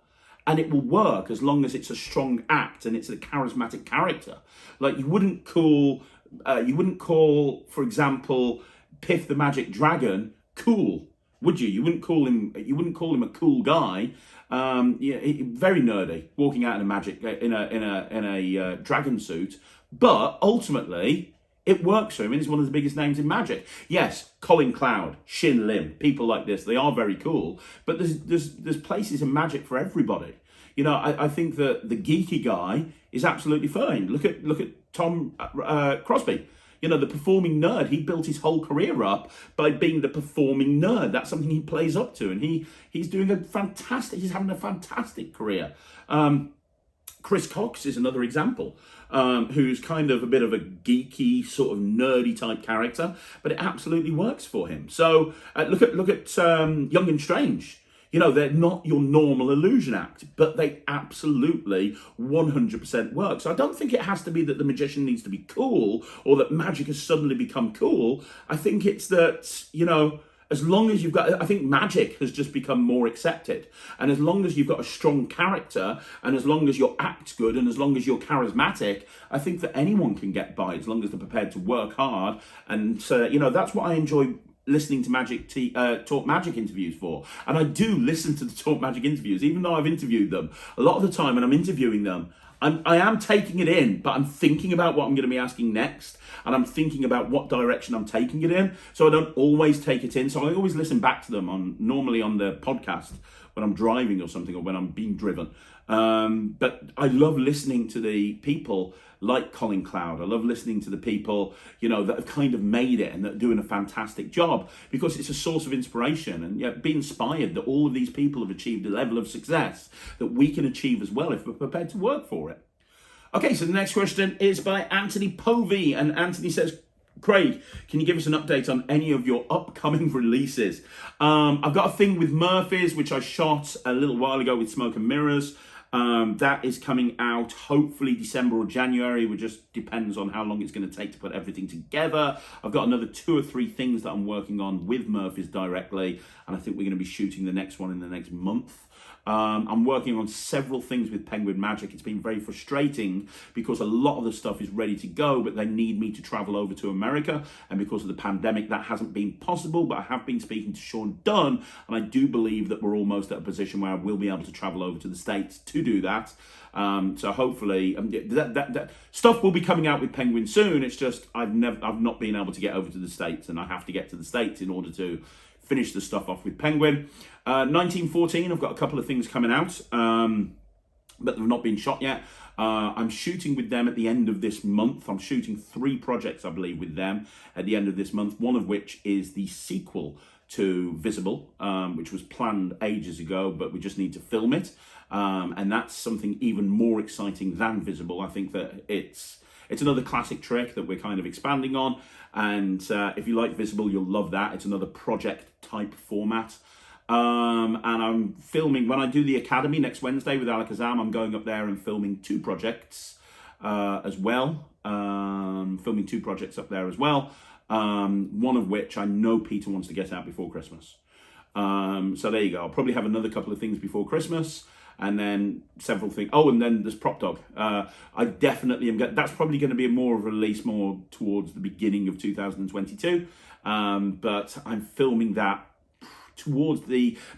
and it will work as long as it's a strong act and it's a charismatic character. Like you wouldn't call, for example, Piff the Magic Dragon cool, would you? You wouldn't call him a cool guy. Very nerdy, walking out in a dragon suit. But ultimately, it works for him, and he's one of the biggest names in Magic. Yes, Colin Cloud, Shin Lim, people like this, they are very cool. But there's places in Magic for everybody. You know, I think that the geeky guy is absolutely fine. Look at Tom Crosby. You know, the performing nerd. He built his whole career up by being the performing nerd. That's something he plays up to, and he's having a fantastic career. Chris Cox is another example, who's kind of a bit of a geeky, sort of nerdy type character, but it absolutely works for him. So look at Young and Strange. You know, they're not your normal illusion act, but they absolutely 100% work. So I don't think it has to be that the magician needs to be cool or that Magic has suddenly become cool. I think it's that, you know, as long as I think Magic has just become more accepted. And as long as you've got a strong character and as long as your act's good and as long as you're charismatic, I think that anyone can get by as long as they're prepared to work hard. And, you know, that's what I enjoy listening to Talk Magic interviews for. And I do listen to the Talk Magic interviews, even though I've interviewed them. A lot of the time when I'm interviewing them, I am taking it in, but I'm thinking about what I'm going to be asking next, and I'm thinking about what direction I'm taking it in. So I don't always take it in. So I always listen back to them normally on the podcast when I'm driving or something, or when I'm being driven. But I love listening to the people like Colin Cloud. I love listening to the people, you know, that have kind of made it and that are doing a fantastic job, because it's a source of inspiration, and be inspired that all of these people have achieved a level of success that we can achieve as well if we're prepared to work for it. Okay, so the next question is by Anthony Povey, and Anthony says, Craig, can you give us an update on any of your upcoming releases? I've got a thing with Murphy's, which I shot a little while ago with Smoke and Mirrors. That is coming out hopefully December or January. It just depends on how long it's going to take to put everything together. I've got another 2 or 3 things that I'm working on with Murphy's directly, and I think we're going to be shooting the next one in the next month. I'm working on several things with Penguin Magic. It's been very frustrating because a lot of the stuff is ready to go, but they need me to travel over to America. And because of the pandemic, that hasn't been possible. But I have been speaking to Sean Dunn, and I do believe that we're almost at a position where I will be able to travel over to the States to do that. So hopefully that stuff will be coming out with Penguin soon. It's just I've not been able to get over to the States, and I have to get to the States in order to finish the stuff off with Penguin. 1914, I've got a couple of things coming out, but they've not been shot yet. I'm shooting with them at the end of this month. I'm shooting 3 projects, I believe, with them at the end of this month, one of which is the sequel to Visible, which was planned ages ago, but we just need to film it. And that's something even more exciting than Visible. I think that it's another classic trick that we're kind of expanding on. And if you like Visible, you'll love that. It's another project type format. And I'm filming, when I do the Academy next Wednesday with Alakazam, I'm going up there and filming 2 projects as well. Filming 2 projects up there as well. One of which I know Peter wants to get out before Christmas. So there you go. I'll probably have another couple of things before Christmas. And then several things. Oh, and then there's Prop Dog. I definitely am. That's probably going to be more of a release more towards the beginning of 2022. But I'm filming that towards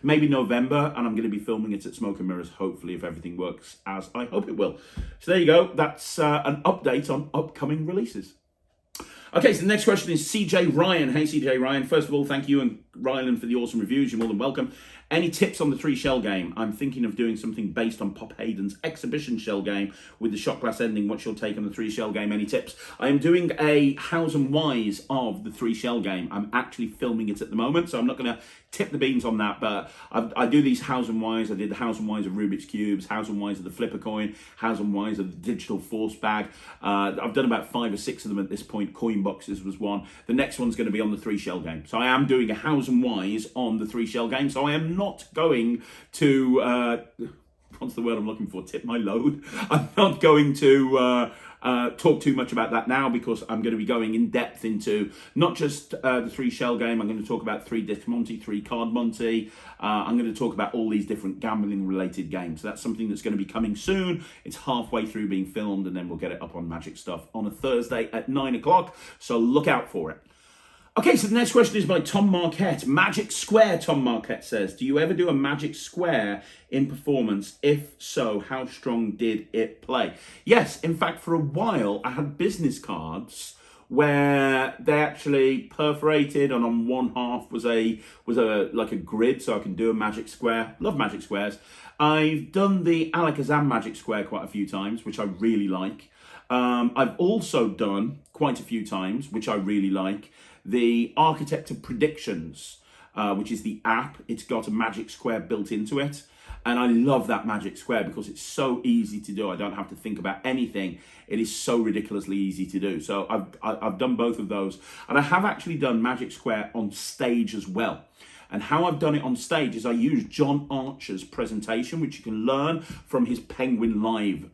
maybe November, and I'm going to be filming it at Smoke and Mirrors, hopefully, if everything works as I hope it will. So there you go. That's an update on upcoming releases. Okay, so the next question is CJ Ryan. Hey, CJ Ryan. First of all, thank you and Ryland for the awesome reviews. You're more than welcome. Any tips on the 3 shell game? I'm thinking of doing something based on Pop Hayden's exhibition shell game with the shot glass ending. What's your take on the 3 shell game? Any tips? I am doing a hows and whys of the 3 shell game. I'm actually filming it at the moment, so I'm not going to tip the beans on that, but I do these hows and whys. I did the hows and whys of Rubik's Cubes, hows and whys of the Flipper coin, hows and whys of the digital force bag. I've done about 5 or 6 of them at this point. Coin boxes was one. The next one's going to be on the 3 shell game. So I am doing a hows and whys on the 3 shell game. So I am not going to, what's the word I'm looking for? Tip my load. I'm not going to talk too much about that now, because I'm going to be going in depth into not just the 3 shell game. I'm going to talk about 3 disc Monty, 3 card Monty. I'm going to talk about all these different gambling related games. So that's something that's going to be coming soon. It's halfway through being filmed, and then we'll get it up on Magic Stuff on a Thursday at 9 o'clock. So look out for it. Okay, so the next question is by Tom Marquette. Magic Square, Tom Marquette says, do you ever do a Magic Square in performance? If so, how strong did it play? Yes, in fact, for a while, I had business cards where they actually perforated, and on one half was like a grid, so I can do a Magic Square. Love Magic Squares. I've done the Alakazam Magic Square quite a few times, which I really like. I've also done quite a few times, which I really like, the Architect of Predictions, which is the app. It's got a Magic Square built into it. And I love that Magic Square because it's so easy to do. I don't have to think about anything. It is so ridiculously easy to do. So I've done both of those. And I have actually done Magic Square on stage as well. And how I've done it on stage is I use John Archer's presentation, which you can learn from his Penguin Live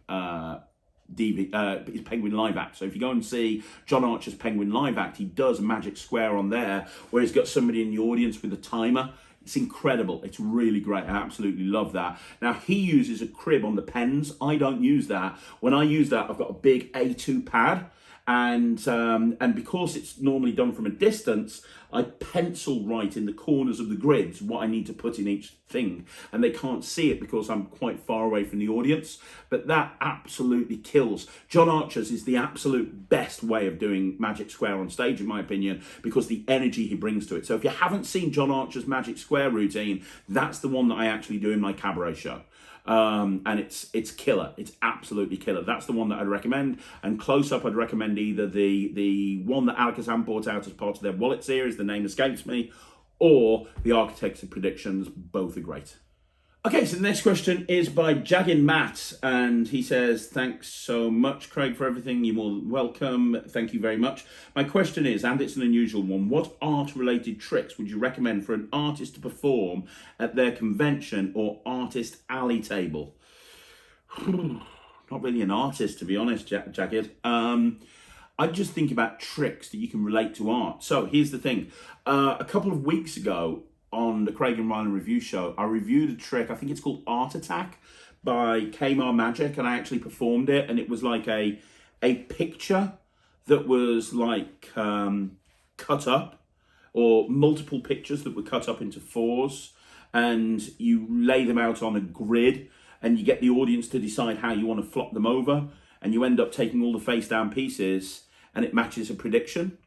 his Penguin Live act. So if you go and see John Archer's Penguin Live act, he does a Magic Square on there where he's got somebody in the audience with a timer. It's incredible. It's really great. I absolutely love that. Now, he uses a crib on the pens. I don't use that. When I use that, I've got a big A2 pad. And because it's normally done from a distance, I pencil write in the corners of the grids what I need to put in each thing. And they can't see it because I'm quite far away from the audience. But that absolutely kills. John Archer's is the absolute best way of doing Magic Square on stage, in my opinion, because the energy he brings to it. So if you haven't seen John Archer's Magic Square routine, that's the one that I actually do in my cabaret show. And it's killer. It's absolutely killer. That's the one that I'd recommend. And close up, I'd recommend either the one that Alakazam brought out as part of their Wallet series, the name escapes me, or the Architects of Predictions. Both are great. Okay, so the next question is by Jaggin Matt, and he says, thanks so much, Craig, for everything. You're more than welcome. Thank you very much. My question is, and it's an unusual one, what art-related tricks would you recommend for an artist to perform at their convention or artist alley table? Not really an artist, to be honest, Jagged. I just think about tricks that you can relate to art. So here's the thing. A couple of weeks ago on the Craig and Ryan Review Show, I reviewed a trick, I think it's called Art Attack by Kmart Magic, and I actually performed it, and it was like a picture that was like cut up, or multiple pictures that were cut up into fours, and you lay them out on a grid, and you get the audience to decide how you want to flop them over, and you end up taking all the face down pieces, and it matches a prediction.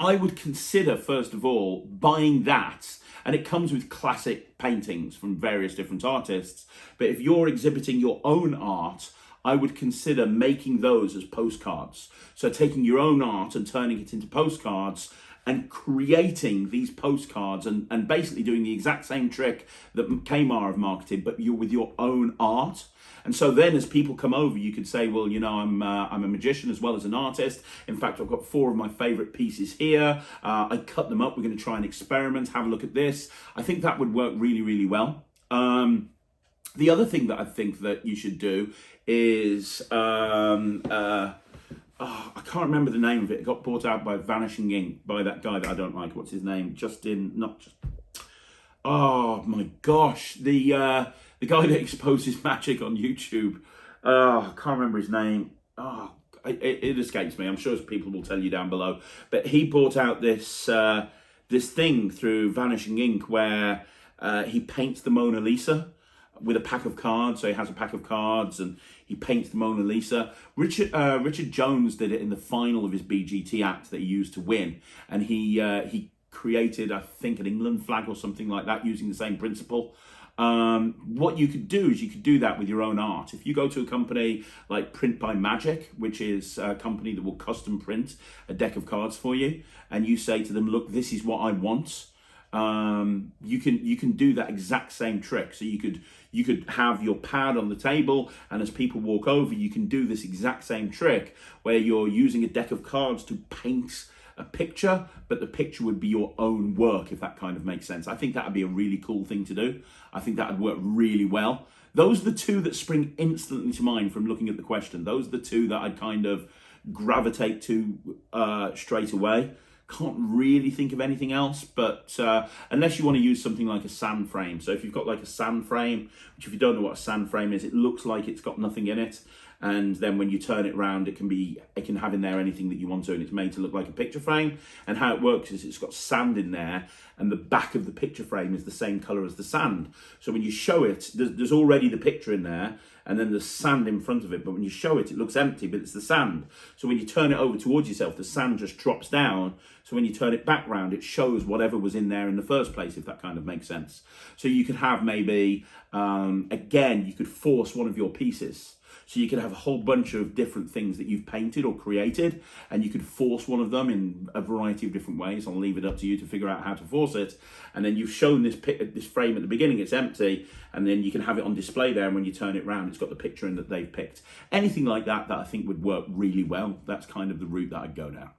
I would consider, first of all, buying that, and it comes with classic paintings from various different artists, but if you're exhibiting your own art, I would consider making those as postcards. So taking your own art and turning it into postcards, and creating these postcards and basically doing the exact same trick that Kmart have marketed, but you're with your own art. And so then as people come over, you could say, well, you know, I'm a magician as well as an artist. In fact, I've got 4 of my favorite pieces here. I cut them up. We're going to try and experiment. Have a look at this. I think that would work really, really well. The other thing that I think that you should do is, I can't remember the name of it. It got bought out by Vanishing Ink, by that guy that I don't like. What's his name? Oh my gosh, the guy that exposes magic on YouTube. I can't remember his name. It escapes me. I'm sure people will tell you down below. But he bought out this this thing through Vanishing Ink where he paints the Mona Lisa with a pack of cards. So he has a pack of cards and he paints the Mona Lisa. Richard Jones did it in the final of his BGT act that he used to win, and he created, I think, an England flag or something like that using the same principle. What you could do is you could do that with your own art. If you go to a company like Print by Magic, which is a company that will custom print a deck of cards for you, and you say to them, look, this is what I want, you can do that exact same trick. So you could have your pad on the table, and as people walk over, you can do this exact same trick where you're using a deck of cards to paint a picture, but the picture would be your own work, if that kind of makes sense. I think that would be a really cool thing to do. I think that would work really well. Those are the 2 that spring instantly to mind from looking at the question. Those are the 2 that I'd kind of gravitate to straight away. Can't really think of anything else, but unless you want to use something like a sand frame. So if you've got like a sand frame, which if you don't know what a sand frame is, it looks like it's got nothing in it. And then when you turn it around, it can have in there anything that you want to, and it's made to look like a picture frame. And how it works is it's got sand in there, and the back of the picture frame is the same color as the sand. So when you show it, there's already the picture in there, and then there's sand in front of it. But when you show it, it looks empty, but it's the sand. So when you turn it over towards yourself, the sand just drops down. So when you turn it back round, it shows whatever was in there in the first place, if that kind of makes sense. So you could have maybe, again, you could force one of your pieces. So you could have a whole bunch of different things that you've painted or created, and you could force one of them in a variety of different ways. I'll leave it up to you to figure out how to force it. And then you've shown this frame at the beginning, it's empty, and then you can have it on display there, and when you turn it around, it's got the picture in that they've picked. Anything like that I think would work really well. That's kind of the route that I'd go down.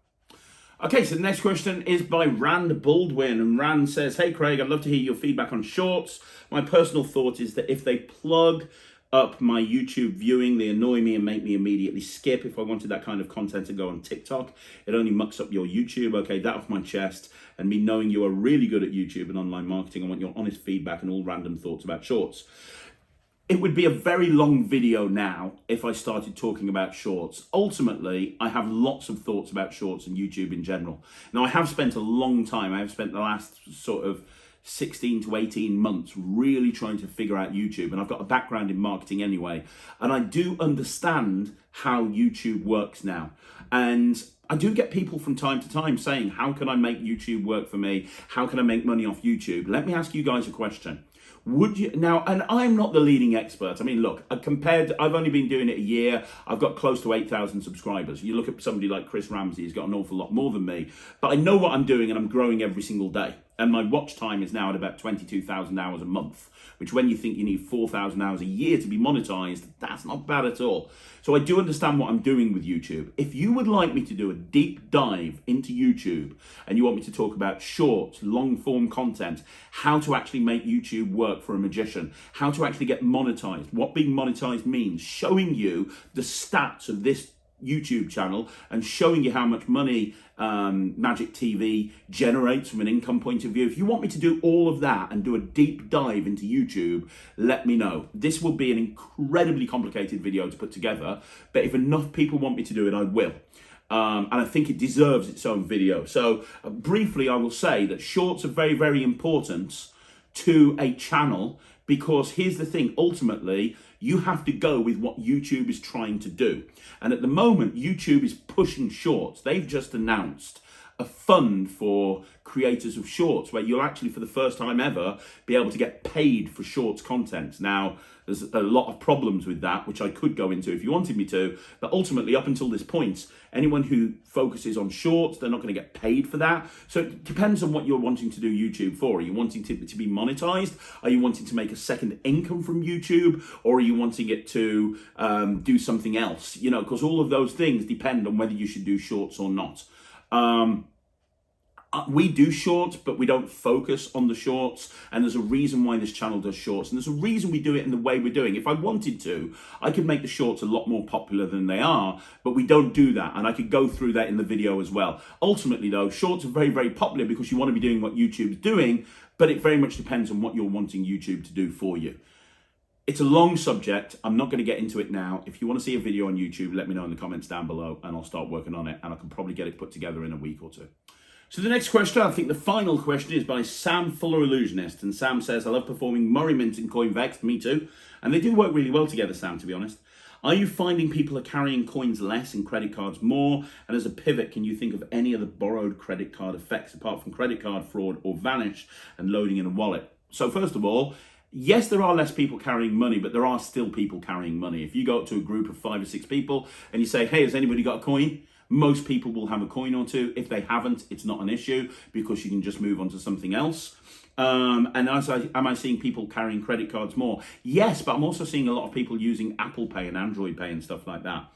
Okay, so the next question is by Rand Baldwin, and Rand says, hey Craig, I'd love to hear your feedback on shorts. My personal thought is that if they plug up my YouTube viewing, they annoy me and make me immediately skip. If I wanted that kind of content to go on TikTok, it only mucks up your YouTube. Okay, that off my chest. And me knowing you are really good at YouTube and online marketing, I want your honest feedback and all random thoughts about shorts. It would be a very long video now if I started talking about shorts. Ultimately, I have lots of thoughts about shorts and YouTube in general. Now, I have spent a long time, I have spent the last sort of 16 to 18 months really trying to figure out YouTube, and I've got a background in marketing anyway, and I do understand how YouTube works now. And I do get people from time to time saying, how can I make YouTube work for me? How can I make money off YouTube? Let me ask you guys a question. Would you now, and I'm not the leading expert. I mean, look, I've only been doing it a year. I've got close to 8,000 subscribers. You look at somebody like Chris Ramsey, he's got an awful lot more than me, but I know what I'm doing and I'm growing every single day. and my watch time is now at about 22,000 hours a month, which when you think you need 4,000 hours a year to be monetized, that's not bad at all. So I do understand what I'm doing with YouTube. If you would like me to do a deep dive into YouTube and you want me to talk about shorts, long form content, how to actually make YouTube work for a magician, how to actually get monetized, what being monetized means, showing you the stats of this YouTube channel and showing you how much money Magic TV generates from an income point of view. If you want me to do all of that and do a deep dive into YouTube, let me know. This will be an incredibly complicated video to put together, but if enough people want me to do it, I will. And I think it deserves its own video. So briefly, I will say that shorts are very, very important to a channel, because here's the thing, ultimately, you have to go with what YouTube is trying to do. And at the moment, YouTube is pushing shorts. They've just announced a fund for creators of shorts where you'll actually, for the first time ever, be able to get paid for shorts content. Now, there's a lot of problems with that, which I could go into if you wanted me to, but ultimately, up until this point, anyone who focuses on shorts, they're not going to get paid for that. So it depends on what you're wanting to do YouTube for. Are you wanting to be monetized? Are you wanting to make a second income from YouTube? Or are you wanting it to do something else? You know, because all of those things depend on whether you should do shorts or not. We do shorts, but we don't focus on the shorts, and there's a reason why this channel does shorts, and there's a reason we do it in the way we're doing. If I wanted to, I could make the shorts a lot more popular than they are, but we don't do that, and I could go through that in the video as well. Ultimately though, shorts are very, very popular because you want to be doing what YouTube's doing, but it very much depends on what you're wanting YouTube to do for you. It's a long subject. I'm not going to get into it now. If you want to see a video on YouTube, let me know in the comments down below, and I'll start working on it, and I can probably get it put together in a week or two. So the next question, I think the final question, is by Sam Fuller Illusionist. And Sam says, I love performing Murray Mint and CoinVex. Me too. And they do work really well together, Sam, to be honest. Are you finding people are carrying coins less and credit cards more? And as a pivot, can you think of any other borrowed credit card effects apart from credit card fraud or vanish and loading in a wallet? So first of all, yes, there are less people carrying money, but there are still people carrying money. If you go up to a group of 5 or 6 people and you say, hey, has anybody got a coin? Most people will have a coin or two. If they haven't, it's not an issue because you can just move on to something else. And am I seeing people carrying credit cards more? Yes, but I'm also seeing a lot of people using Apple Pay and Android Pay and stuff like that.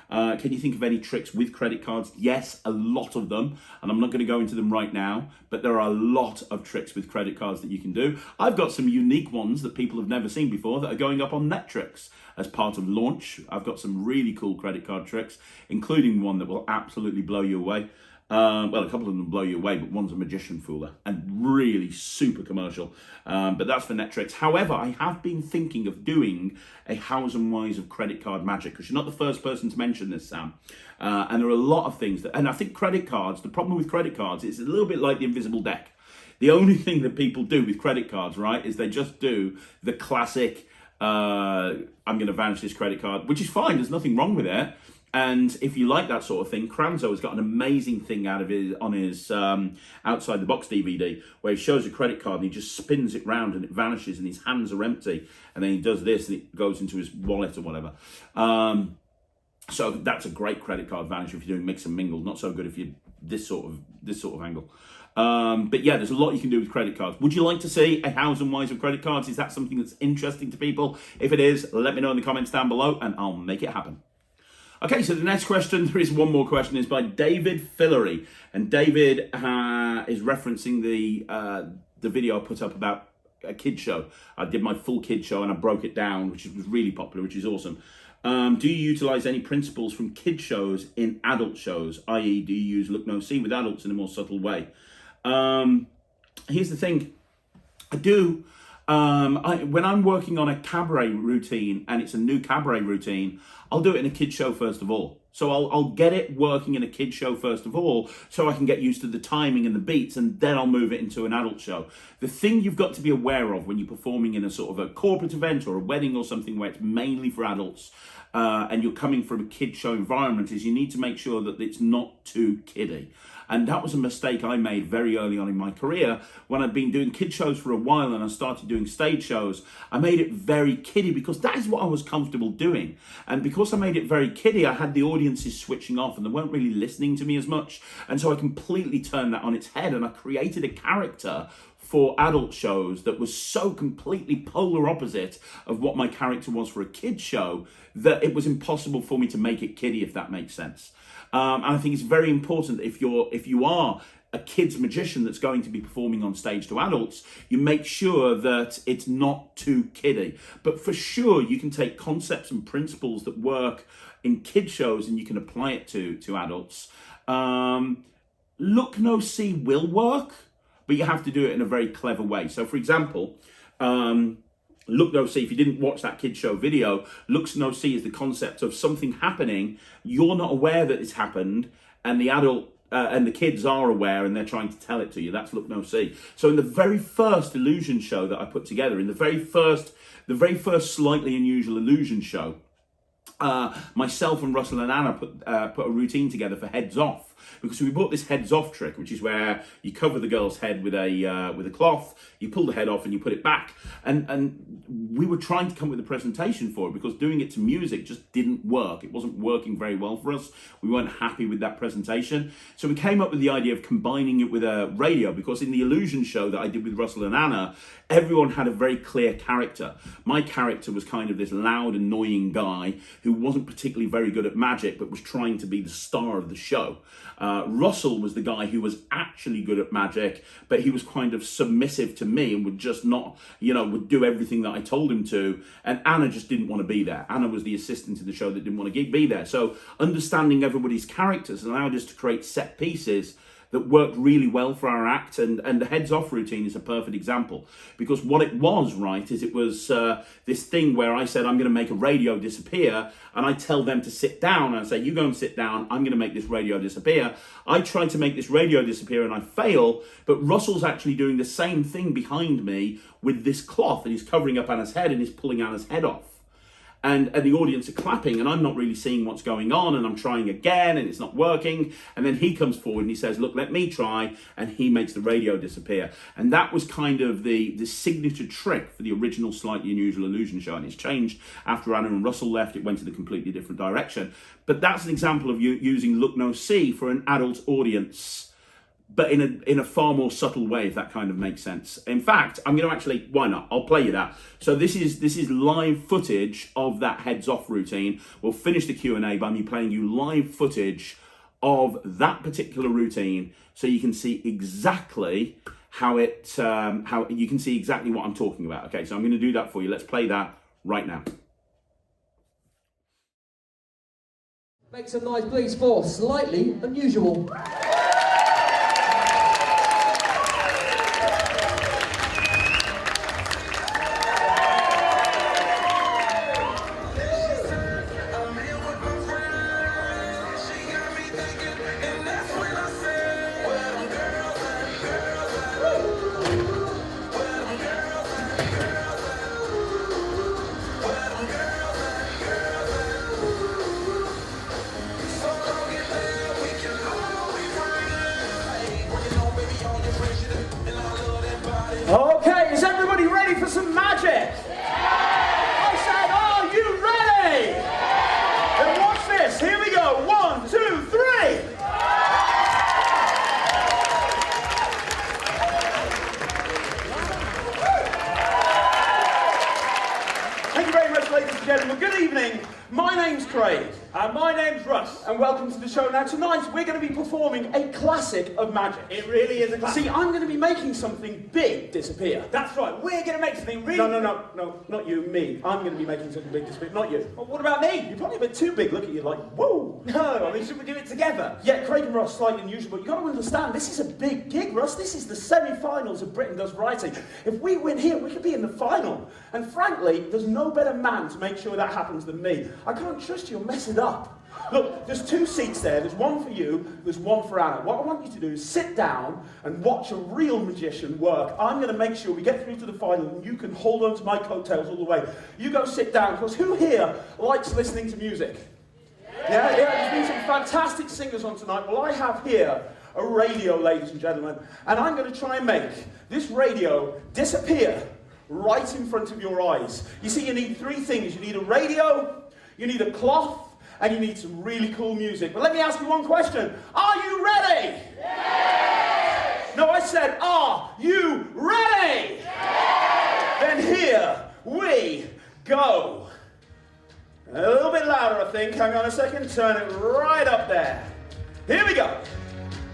Can you think of any tricks with credit cards? Yes, a lot of them. And I'm not going to go into them right now, but there are a lot of tricks with credit cards that you can do. I've got some unique ones that people have never seen before that are going up on Netrix as part of launch. I've got some really cool credit card tricks, including one that will absolutely blow you away. Well, a couple of them blow you away, but one's a magician fooler and really super commercial. But that's for Netrix. However, I have been thinking of doing a Hows and Whys of credit card magic, because you're not the first person to mention this, Sam. And there are a lot of things that, and I think credit cards, the problem with credit cards is a little bit like the invisible deck. The only thing that people do with credit cards, right, is they just do the classic, I'm going to vanish this credit card, which is fine. There's nothing wrong with it. And if you like that sort of thing, Kranzo has got an amazing thing out of his on his Outside the Box DVD, where he shows a credit card and he just spins it round and it vanishes and his hands are empty, and then he does this and it goes into his wallet or whatever. So that's a great credit card vanish if you're doing mix and mingle. Not so good if you're this sort of angle. But yeah, there's a lot you can do with credit cards. Would you like to see a Hows and Whys of credit cards? Is that something that's interesting to people? If it is, let me know in the comments down below and I'll make it happen. Okay, so the next question, there is one more question, is by David Fillery. And David is referencing the video I put up about a kid show. I did my full kid show and I broke it down, which was really popular, which is awesome. Do you utilize any principles from kid shows in adult shows? I.e., do you use look, no, see with adults in a more subtle way? Here's the thing, I do. When I'm working on a cabaret routine and it's a new cabaret routine, I'll do it in a kid show first of all. So I'll get it working in a kid show first of all, so I can get used to the timing and the beats, and then I'll move it into an adult show. The thing you've got to be aware of when you're performing in a sort of a corporate event or a wedding or something where it's mainly for adults, and you're coming from a kid show environment, is you need to make sure that it's not too kiddie. And that was a mistake I made very early on in my career when I'd been doing kid shows for a while and I started doing stage shows. I made it very kiddie because that is what I was comfortable doing. And because I made it very kiddie, I had the audience audiences switching off and they weren't really listening to me as much. And so I completely turned that on its head, and I created a character for adult shows that was so completely polar opposite of what my character was for a kid show that it was impossible for me to make it kiddie, if that makes sense. And I think it's very important if you are a kid's magician that's going to be performing on stage to adults, you make sure that it's not too kiddie. But for sure, you can take concepts and principles that work in kid shows and you can apply it to adults. Look, no, see will work, but you have to do it in a very clever way. So for example, look, no, see, if you didn't watch that kid show video, looks, no, see is the concept of something happening, you're not aware that it's happened, and the adult and the kids are aware and they're trying to tell it to you. That's look, no, see. So in the very first illusion show that I put together, in the very first slightly unusual illusion show, myself and Russell and Anna put a routine together for heads off, because we bought this heads off trick, which is where you cover the girl's head with a cloth, you pull the head off and you put it back. And we were trying to come up with a presentation for it, because doing it to music just didn't work. It wasn't working very well for us. We weren't happy with that presentation. So we came up with the idea of combining it with a radio, because in the illusion show that I did with Russell and Anna, everyone had a very clear character. My character was kind of this loud, annoying guy who wasn't particularly very good at magic, but was trying to be the star of the show. Russell was the guy who was actually good at magic, but he was kind of submissive to me and would just not, would do everything that I told him to. And Anna just didn't want to be there. Anna was the assistant in the show that didn't want to be there. So understanding everybody's characters allowed us to create set pieces that worked really well for our act, and the heads off routine is a perfect example, because what it was, right, is it was this thing where I said, I'm going to make a radio disappear, and I tell them to sit down, and I say, you go and sit down, I'm going to make this radio disappear. I try to make this radio disappear and I fail, but Russell's actually doing the same thing behind me with this cloth, and he's covering up Anna's head and he's pulling Anna's head off. And the audience are clapping, and I'm not really seeing what's going on, and I'm trying again, and it's not working. And then he comes forward and he says, look, let me try, and he makes the radio disappear. And that was kind of the signature trick for the original Slightly Unusual Illusion show, and it's changed after Anna and Russell left. It went in a completely different direction. But that's an example of you using look, no, see for an adult audience, but in a far more subtle way, if that kind of makes sense. In fact, I'm going to actually, why not? I'll play you that. So this is live footage of that heads off routine. We'll finish the Q&A by me playing you live footage of that particular routine, so you can see exactly how you can see exactly what I'm talking about. Okay, so I'm going to do that for you. Let's play that right now. Make some noise, please, for Slightly Unusual. Okay, is everybody ready for some magic? I said, are you ready? Then watch this. Here we go. 1, 2, 3. Thank you very much, ladies and gentlemen. Good evening. My name's Craig. And my name's Russ. And welcome to the show. Now tonight we're going to be performing a classic of magic. It really is a classic. See, I'm going to be making something big disappear. That's right, we're going to make something really... No, not you, me. I'm going to be making something big disappear, not you. Well, what about me? You're probably a bit too big. Look at you like, whoa. No, I mean, should we do it together? Yeah, Craig and Russ, Slightly Unusual, but you've got to understand, this is a big gig, Russ. This is the semi-finals of Britain Does Writing. If we win here, we could be in the final. And frankly, there's no better man to make sure that happens than me. I can't trust you, you'll mess it up. Look, there's 2 seats there. There's one for you, there's one for Anna. What I want you to do is sit down and watch a real magician work. I'm going to make sure we get through to the final and you can hold on to my coattails all the way. You go sit down, because who here likes listening to music? Yeah, there's been some fantastic singers on tonight. Well, I have here a radio, ladies and gentlemen, and I'm going to try and make this radio disappear right in front of your eyes. You see, you need 3 things. You need a radio, you need a cloth, and you need some really cool music. But let me ask you one question. Are you ready? Yes! No, I said, are you ready? Yes! Then here we go. A little bit louder, I think. Hang on a second. Turn it right up there. Here we go.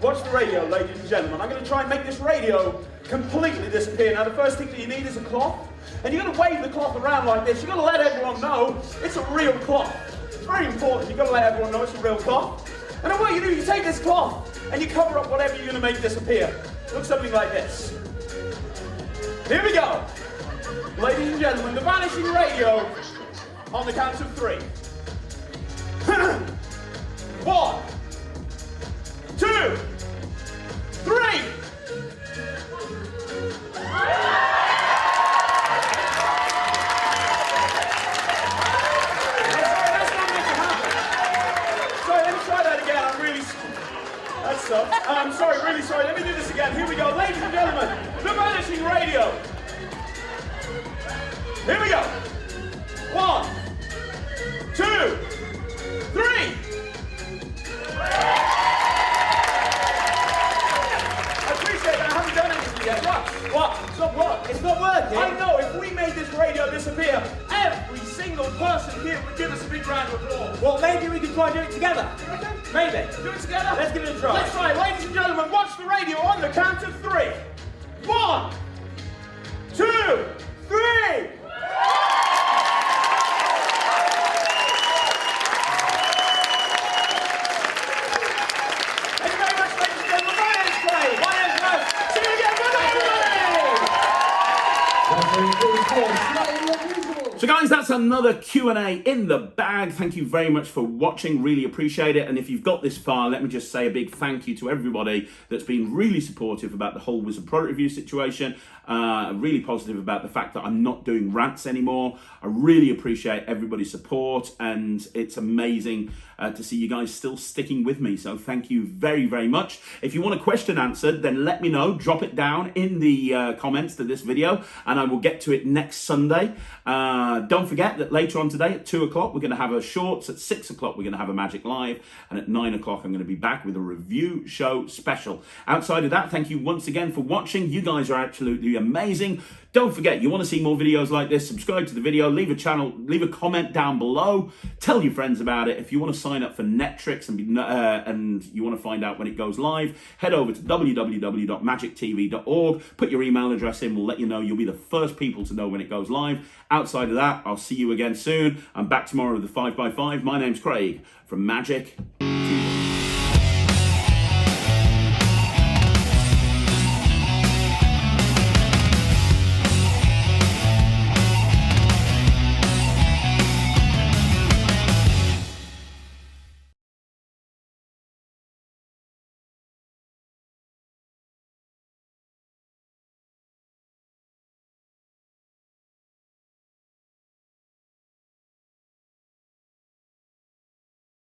Watch the radio, ladies and gentlemen. I'm going to try and make this radio completely disappear. Now, the first thing that you need is a cloth. And you're going to wave the cloth around like this. You're going to let everyone know it's a real cloth. It's very important. You've got to let everyone know it's a real cloth. And then what you do, you take this cloth and you cover up whatever you're going to make disappear. Looks something like this. Here we go. Ladies and gentlemen, the vanishing radio on the count of 3. 1, 2, 3. I'm sorry, really sorry. Let me do this again. Here we go. Ladies and gentlemen, the vanishing radio. Here we go. 1, 2, 3. I appreciate that. I haven't done anything yet. What? It's not working. It's not working. I know. If we made this radio disappear, every single person here would give us a big round of applause. Well, maybe we could try and do it together. Maybe. Do it together? Let's give it a try. Let's try. Ladies and gentlemen, watch the radio on the count of 3. 1, 2, 3. Thank you very much, ladies and gentlemen. My name's Clay. My name's Russ. See you again. Good night, everybody. So guys, that's another Q&A in the bag. Thank you very much for watching. Really appreciate it. And if you've got this far, let me just say a big thank you to everybody that's been really supportive about the whole Wizard product review situation. Really positive about the fact that I'm not doing rants anymore. I really appreciate everybody's support, and it's amazing to see you guys still sticking with me. So thank you very, very much. If you want a question answered, then let me know. Drop it down in the comments to this video, and I will get to it next Sunday. Don't forget that later on today at 2 o'clock, we're going to have a shorts. At 6 o'clock, we're going to have a Magic Live. And at 9 o'clock, I'm going to be back with a review show special. Outside of that, thank you once again for watching. You guys are absolutely amazing. Don't forget, you want to see more videos like this, subscribe to the video, leave a comment down below, tell your friends about it. If you want to sign up for Netrix and you want to find out when it goes live, head over to www.magictv.org, put your email address in, we'll let you know. You'll be the first people to know when it goes live. Outside of that, I'll see you again soon. I'm back tomorrow with the 5x5. My name's Craig from Magic.